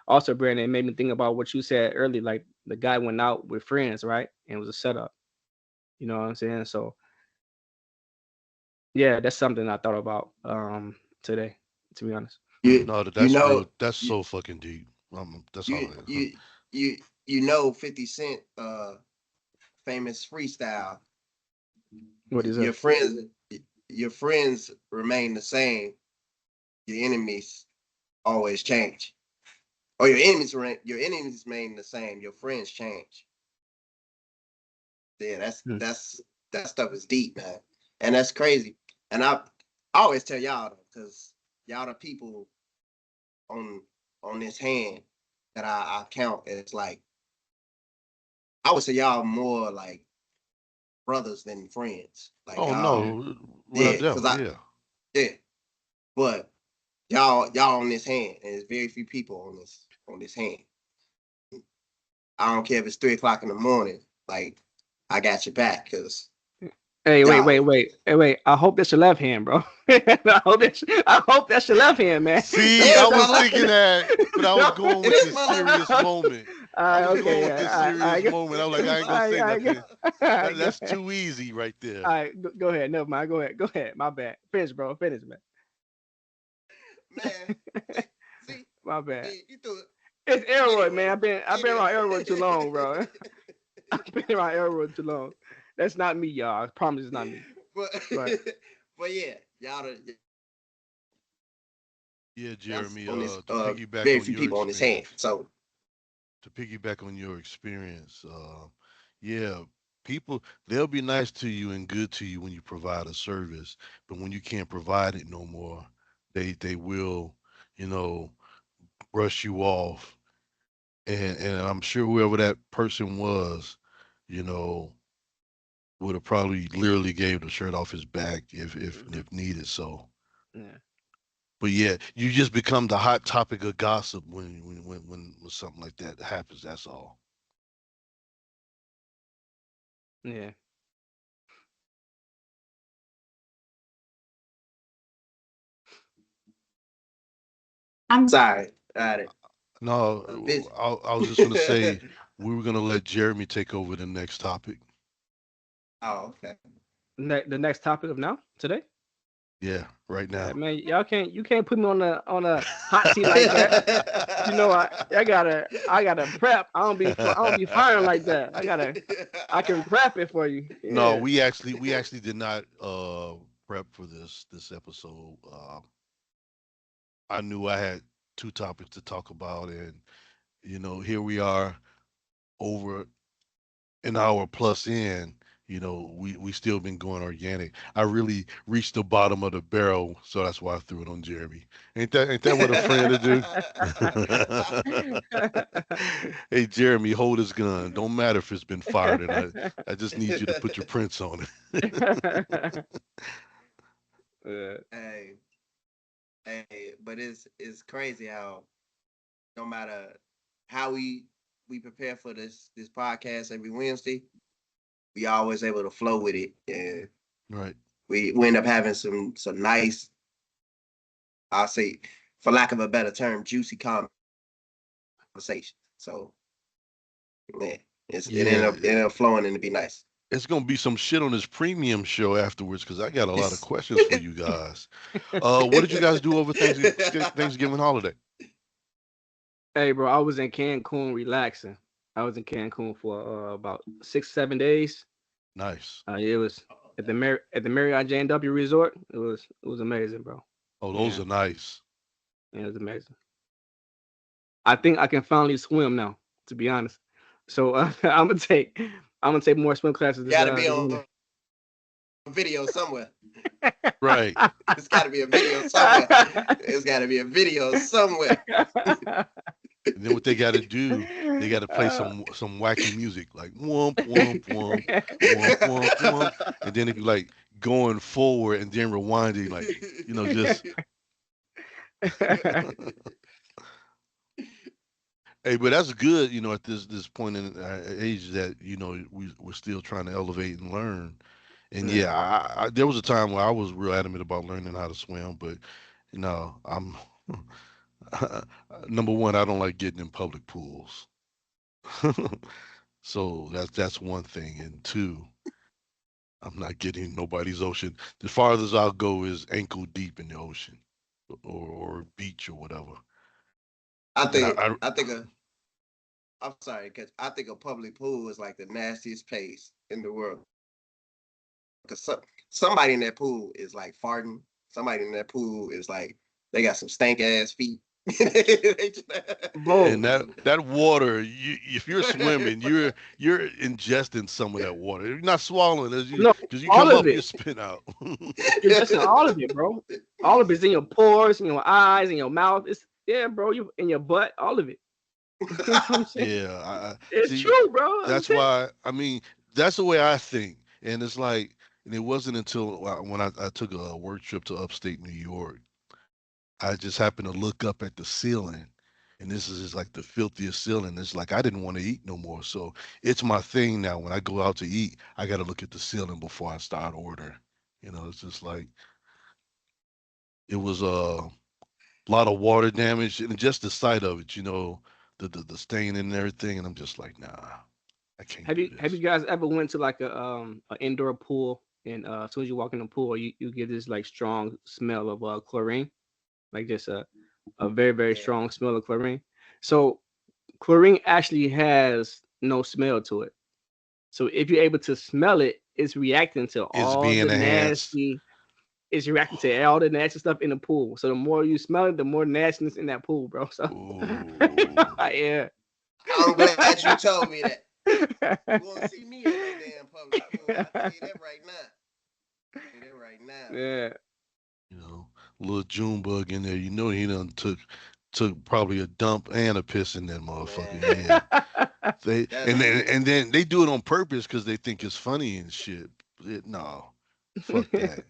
C: also, Brandon, it made me think about what you said earlier, like the guy went out with friends, right, and it was a setup. You know what I'm saying? So yeah, that's something I thought about today, to be honest.
B: You
A: No,
B: you
A: that's
B: know
A: real. That's
B: you
A: so fucking deep. That's all.
B: you you you know 50 Cent famous freestyle.
C: What is
B: Your
C: that?
B: friends your friends remain the same. Your enemies always change. Or your enemies remain the same. Your friends change. Yeah,
C: Hmm.
B: that stuff is deep, man, and that's crazy. And I always tell y'all though, because y'all the people on this hand that I count as like, I would say y'all more like brothers than friends. Like
A: Oh
B: y'all,
A: no, without
B: yeah, because
A: doubt,
B: I
A: yeah.
B: yeah, but y'all on this hand, and there's very few people on this hand. I don't care if it's 3 o'clock in the morning. Like I got your back, because
C: Hey, wait,
B: y'all.
C: wait, wait, hey, wait. I hope that's your left hand, bro. I hope that's your left hand, man.
A: See,
B: Yeah,
A: I
B: it's my
A: was
B: life.
A: thinking that, but I was going
B: It
A: with
B: is
A: this
B: my life.
A: serious moment.
C: All
A: I
C: right,
A: was
C: okay,
A: going with
C: yeah.
A: this
C: All right,
A: serious
C: go,
A: moment. I was like, I ain't
C: all
A: gonna
C: right,
A: say
C: all right, go,
A: nothing.
C: all right, go
A: That's
C: ahead.
A: too easy right there.
C: All right, go ahead. Never mind. Go ahead. Go ahead. My bad. Finish, bro. Finish, man.
B: Man, see,
C: My bad.
B: see, you threw it.
C: It's Elroy, man.
B: Anyway,
C: I've been around Elroy too long, bro. I've been around Elroy too long. That's not me, y'all. I promise it's not me.
B: but
C: Right.
B: but yeah, y'all
A: Yeah,
B: that's
A: Jeremy.
B: on this
A: To piggyback
B: very
A: on
B: few
A: your
B: people on this hand.
A: experience,
B: So
A: yeah, people they'll be nice to you and good to you when you provide a service, but when you can't provide it no more, they will, you know, brush you off, and I'm sure whoever that person was, you know, would have probably literally gave the shirt off his back
C: Hmm.
A: if needed. So,
C: Yeah.
A: but yeah, you just become the hot topic of gossip when something like that happens. That's all.
C: Yeah.
B: I'm sorry. All right.
A: No,
B: Bitch.
A: I was just gonna say we were gonna let Jeremy take over the next topic.
B: Oh, okay.
C: The next topic of now today.
A: Yeah, right
C: Yeah,
A: now.
C: man, you can't put me on a hot seat like that. You know, I gotta prep. I don't be firing like that. I can prep it for you.
A: No,
C: Yeah.
A: we actually did not prep for this episode. I knew I had two topics to talk about, and here we are over an hour plus in. We still been going organic. I really reached the bottom of the barrel, so that's why I threw it on Jeremy. Ain't that what a friend to do? Hey Jeremy, hold his gun. Don't matter if it's been fired, and I just need you to put your prints on
C: Yeah.
B: Hey, hey, but it's crazy how no matter how we prepare for this podcast every Wednesday, we always able to flow with it, and
A: it. Right.
B: we end up having some nice, I'll say, for lack of a better term, juicy conversation. So man,
A: Yeah,
B: it ended up flowing and to be nice.
A: it's gonna be some shit on this premium show afterwards because I got a lot of questions for you guys. What did you guys do over Thanksgiving holiday?
C: Hey, bro, I was in Cancun relaxing. I was in Cancun for about 6, 7 days.
A: Nice.
C: It was at the Marriott J&W Resort. It was amazing, bro.
A: Oh, those
C: Yeah,
A: are nice.
C: yeah, it was amazing. I think I can finally swim now, to be honest. So I'm gonna take more swim classes
B: Got to be
C: this
B: on
C: winter.
B: video somewhere.
A: Right.
B: It's got to be a video somewhere. It's got to be a video somewhere.
A: And then what they got to do, they got to play some wacky music like womp womp womp womp womp womp, and then it like going forward and then rewinding like just hey, but that's good. At this point in our age that we're still trying to elevate and learn. And
C: Yeah,
A: yeah, there was a time where I was real adamant about learning how to swim, but I'm number one, I don't like getting in public pools. So that's one thing. And two, I'm not getting in nobody's ocean. The farthest I'll go is ankle deep in the ocean or beach or whatever.
B: I
A: And
B: think I think a I'm sorry, because I think a public pool is like the nastiest place in the world. Because somebody in that pool is like farting. Somebody in that pool is like they got some stank ass feet.
C: bro.
A: and that water, if you're swimming, you're ingesting some of that water. You're not swallowing as you
C: No,
A: because you
C: all
A: come
C: of
A: up, you
C: it.
A: spit out.
C: You're just in all of it, bro. All of it's in your pores, in your eyes, in your mouth. It's yeah, bro. You in your butt, all of it. You know what I'm saying?
A: Yeah,
C: It's
A: see.
C: true, bro. I'm
A: That's
C: saying.
A: why I mean that's the way I think, and it's like, and it wasn't until when I took a work trip to upstate New York, I just happened to look up at the ceiling, and this is just like the filthiest ceiling. It's like I didn't want to eat no more, so it's my thing now. When I go out to eat, I got to look at the ceiling before I start ordering. It's just like it was a lot of water damage and just the sight of it, the stain and everything, and I'm just like, nah, I can't
C: Have
A: do
C: you
A: this.
C: guys ever went to like a indoor pool and as soon as you walk in the pool, you get this like strong smell of chlorine, like just a very very
B: Yeah.
C: strong smell of chlorine. So chlorine actually has no smell to it. So if you're able to smell it, it's reacting to
A: It's
C: all
A: being
C: the
A: enhanced.
C: nasty. It's reacting to all the nasty stuff in the pool. So the more you smell it, the more nastiness in that pool, bro. So
A: Ooh.
C: yeah.
B: I'm glad you told me that. You won't see me in no damn public pool. I tell you that right now. I tell you that right now.
C: Yeah.
A: You know, little June bug in there. He done took probably a dump and a piss in that motherfucker.
B: Man,
A: Yeah. They
B: that's
A: and then they do it on purpose because they think it's funny and shit. No, fuck that.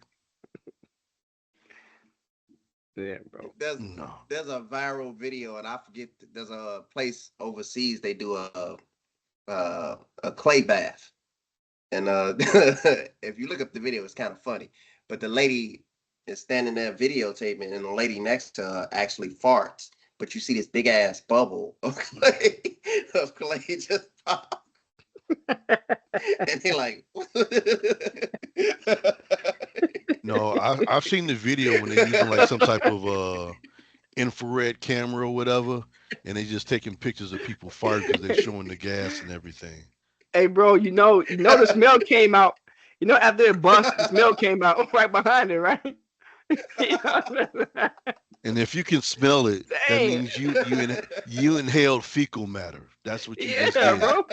C: Yeah, bro.
B: there's
A: No.
B: there's a viral video, and I forget there's a place overseas they do a clay bath, and if you look up the video, it's kind of funny. But the lady is standing there videotaping, and the lady next to her actually farts. But you see this big ass bubble of clay just pop, and they like,
A: No, I've seen the video when they're using like some type of infrared camera or whatever, and they just taking pictures of people farting because they're showing the gas and everything.
C: Hey, bro, the smell came out. After it bust, the smell came out right behind it, right? You know?
A: And if you can smell it, that
C: Dang.
A: means you inhaled fecal matter. That's what you just
C: Yeah,
A: did.
C: bro.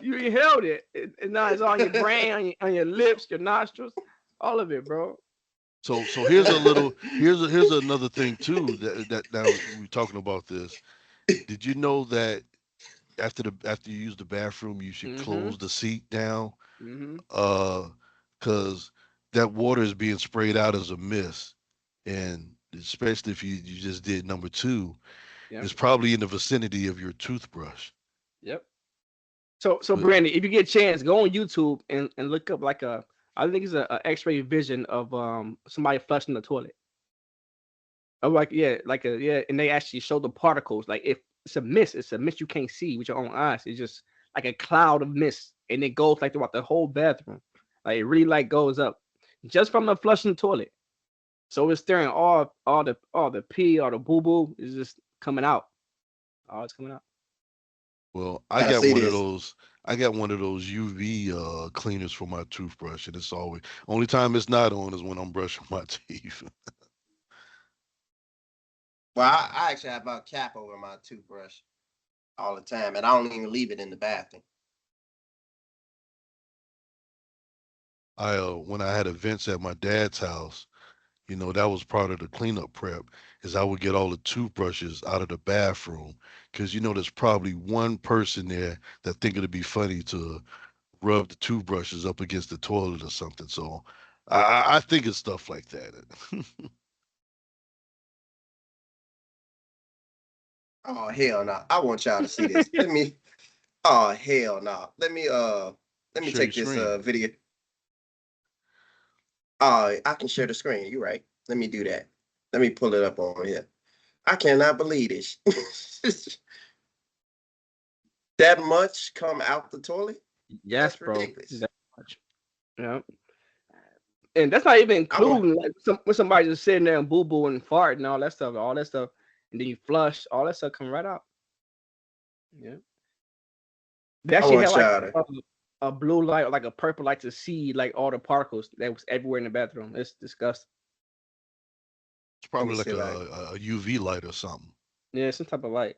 C: You held it. And now it's on your brain, on your lips, your nostrils, all of it, bro.
A: So here's a little here's another thing too that now we're talking about this. Did you know that after you use the bathroom, you should
C: Mm-hmm.
A: close the seat down?
C: Mm-hmm.
A: Uh, because that water is being sprayed out as a mist, and especially if you just did number two,
C: Yep.
A: it's probably in the vicinity of your toothbrush.
C: Yep. So
A: But
C: Brandon, if you get a chance, go on YouTube and look up like I think it's a X-ray vision of somebody flushing the toilet. Oh, like yeah, and they actually show the particles. Like if it's a mist you can't see with your own eyes. It's just like a cloud of mist, and it goes like throughout the whole bathroom. Like it really like goes up just from the flushing the toilet. So it's stirring all the pee, all the boo boo is just coming out. Oh, it's coming out.
A: well, I
B: Gotta
A: got
B: see
A: one of
B: this.
A: those. I got one of those UV cleaners for my toothbrush, and it's always only time it's not on is when I'm brushing my teeth.
B: Well, I actually have a cap over my toothbrush all the time, and I don't even leave it in the bathroom.
A: I when I had events at my dad's house, that was part of the cleanup prep, is I would get all the toothbrushes out of the bathroom because there's probably one person there that think it'd be funny to rub the toothbrushes up against the toilet or something. So I think it's stuff like that.
B: Oh hell no! I want y'all to see this. Let me. Oh hell no! Let me
A: Share your
B: take this
A: screen.
B: video. Oh, I can share the screen. You're right. Let me do that. Let me pull it up on here. I cannot believe this. That much come out the toilet?
C: Yes,
B: That's
C: bro.
B: ridiculous.
C: That much. Yeah. And that's not even
B: I want.
C: including like when somebody just sitting there and boo boo and fart and all that stuff, and then you flush, all that stuff come right out. Yeah. They
B: I
C: actually had
B: want
C: like
B: y'all to.
C: a blue light or like a purple light to see like all the particles that was everywhere in the bathroom. It's disgusting.
A: It's
B: Let
A: probably
B: me
A: like
B: see if I.
A: a UV light or something.
C: Yeah, some type of light.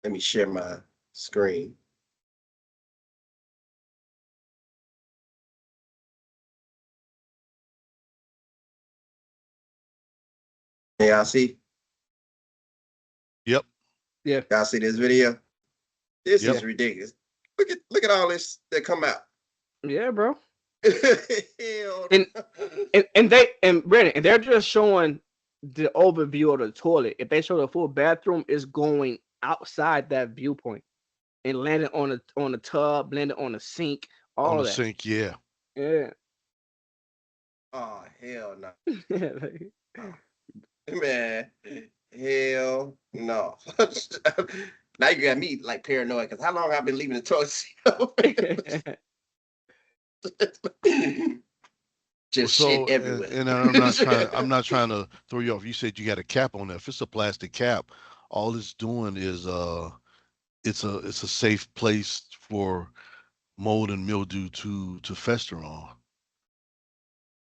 B: Let me share my screen. Can y'all see?
A: Yep,
C: Yeah.
B: Y'all see this video? This
A: yep.
C: Yeah.
B: is ridiculous. Look at all this that come out.
C: Yeah, bro.
B: Hell
C: And
B: no.
C: and Brandon, and they're just showing the overview of the toilet. If they show the full bathroom, it's going outside that viewpoint and landing on the tub, landing on the sink,
A: On
C: all
A: the
C: of that.
A: sink, yeah.
C: Yeah.
B: Oh hell no.
C: Like,
B: Oh, man. Hell no. Now you got me like paranoid because how long I've been leaving the toilet seat open?
A: Well,
B: Just shit
A: so
B: everywhere.
A: and I'm not trying to throw you off. You said you got a cap on there. If it's a plastic cap, all it's doing is it's a safe place for mold and mildew to fester on.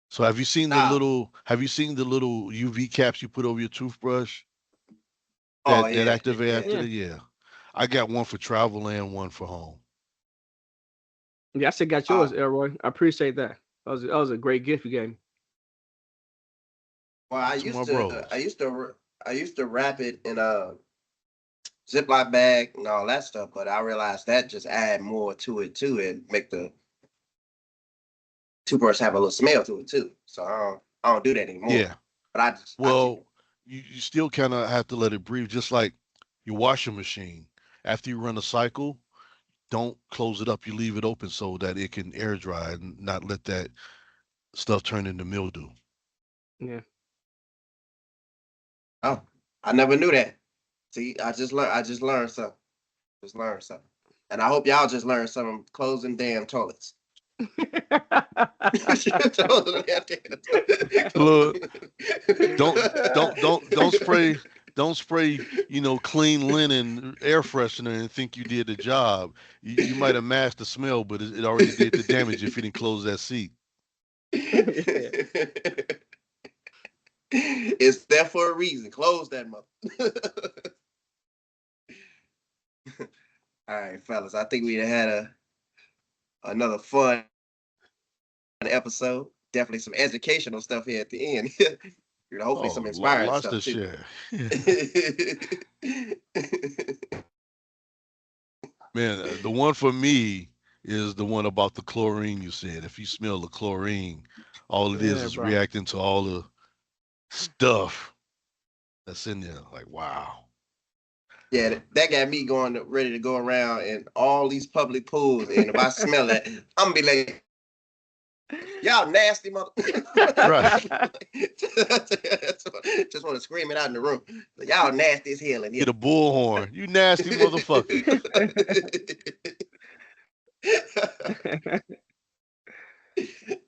A: So
B: Nah.
A: have you seen the little UV caps you put over your toothbrush
B: Oh
A: that
B: yeah,
A: activate
B: yeah.
A: after
C: yeah.
A: the yeah. I got one for travel and one for home.
C: Yeah, I still got yours,
B: Oh
C: Elroy. I appreciate that. That was a great gift you gave me.
B: well,
A: To my bros.
B: I used to wrap it in a Ziploc bag and all that stuff, but I realized that just add more to it too and make the toothbrush have a little smell to it too. So I don't do that anymore.
A: Yeah.
B: But I keep
A: Well, you still kind of have to let it breathe, just like your washing machine. After you run a cycle, don't close it up. You leave it open so that it can air dry and not let that stuff turn into mildew.
C: Yeah.
B: oh I never knew that. See, I just learned something. Just learned something. And I hope y'all just learned something closing damn toilets.
A: Look, don't spray, clean linen air freshener and think you did the job. You might have masked the smell, but it already did the damage if you didn't close that seat.
C: Yeah.
B: It's there for a reason. Close that mother. All right, fellas. I think we had another fun episode. Definitely some educational stuff here at the end. Hopefully some
A: Oh,
B: inspiring
A: lots
B: stuff
A: to
B: too.
A: share. Man, the one for me is the one about the chlorine you said. If you smell the chlorine, all it
C: Yeah,
A: is
C: bro.
A: reacting to all the stuff that's in there. Like, wow.
B: Yeah, that got me going ready to go around in all these public pools. And if I smell it, I'm gonna be like, y'all nasty mother.
A: Right.
B: Just want to scream it out in the room. Y'all nasty as hell in here.
A: Get a bullhorn. You nasty motherfucker.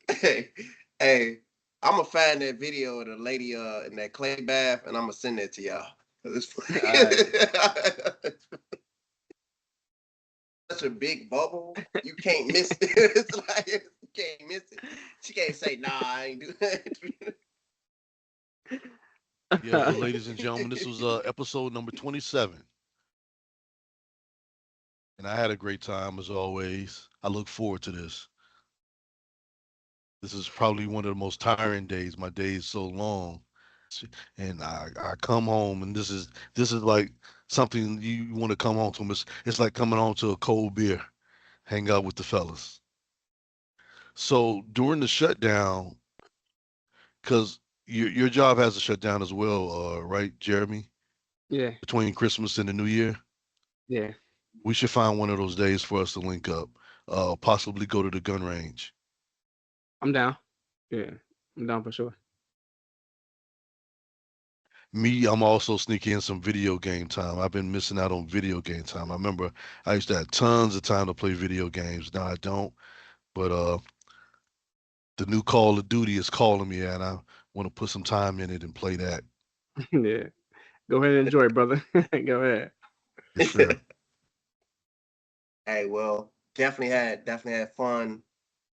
B: hey, hey, I'm gonna find that video of the lady in that clay bath, and I'm gonna send it to y'all. It's such a big bubble, you can't miss it. It's like you can't miss it. She can't say, "Nah, I ain't do that."
A: Yeah, well, ladies and gentlemen, this was episode number 27. And I had a great time as always. I look forward to this. This is probably one of the most tiring days. My day is so long. And I come home and this is like something you want to come home to. It's like coming home to a cold beer, hang out with the fellas. So during the shutdown, because your job has a shutdown as well, right, Jeremy?
C: Yeah,
A: Between Christmas and the New Year,
C: yeah.
A: we should find one of those days for us to link up. Possibly go to the gun range.
C: I'm down. Yeah, I'm down for sure.
A: Me, I'm also sneaking in some video game time. I've been missing out on video game time. I remember I used to have tons of time to play video games. Now I don't. But the new Call of Duty is calling me, and I want to put some time in it and play that.
C: Yeah. Go ahead and enjoy it, brother. Go ahead.
A: Yes, sir.
B: Hey, well, definitely had fun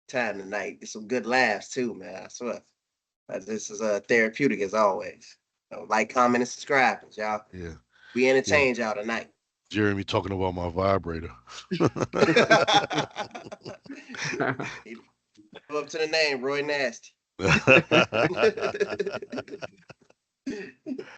B: time tonight. Some good laughs too, man. I swear. This is therapeutic as always. Like, comment, and subscribe, y'all.
A: Yeah,
B: We
A: yeah.
B: entertained y'all tonight.
A: Jeremy talking about my vibrator.
B: He live up to the name, Roy Nasty.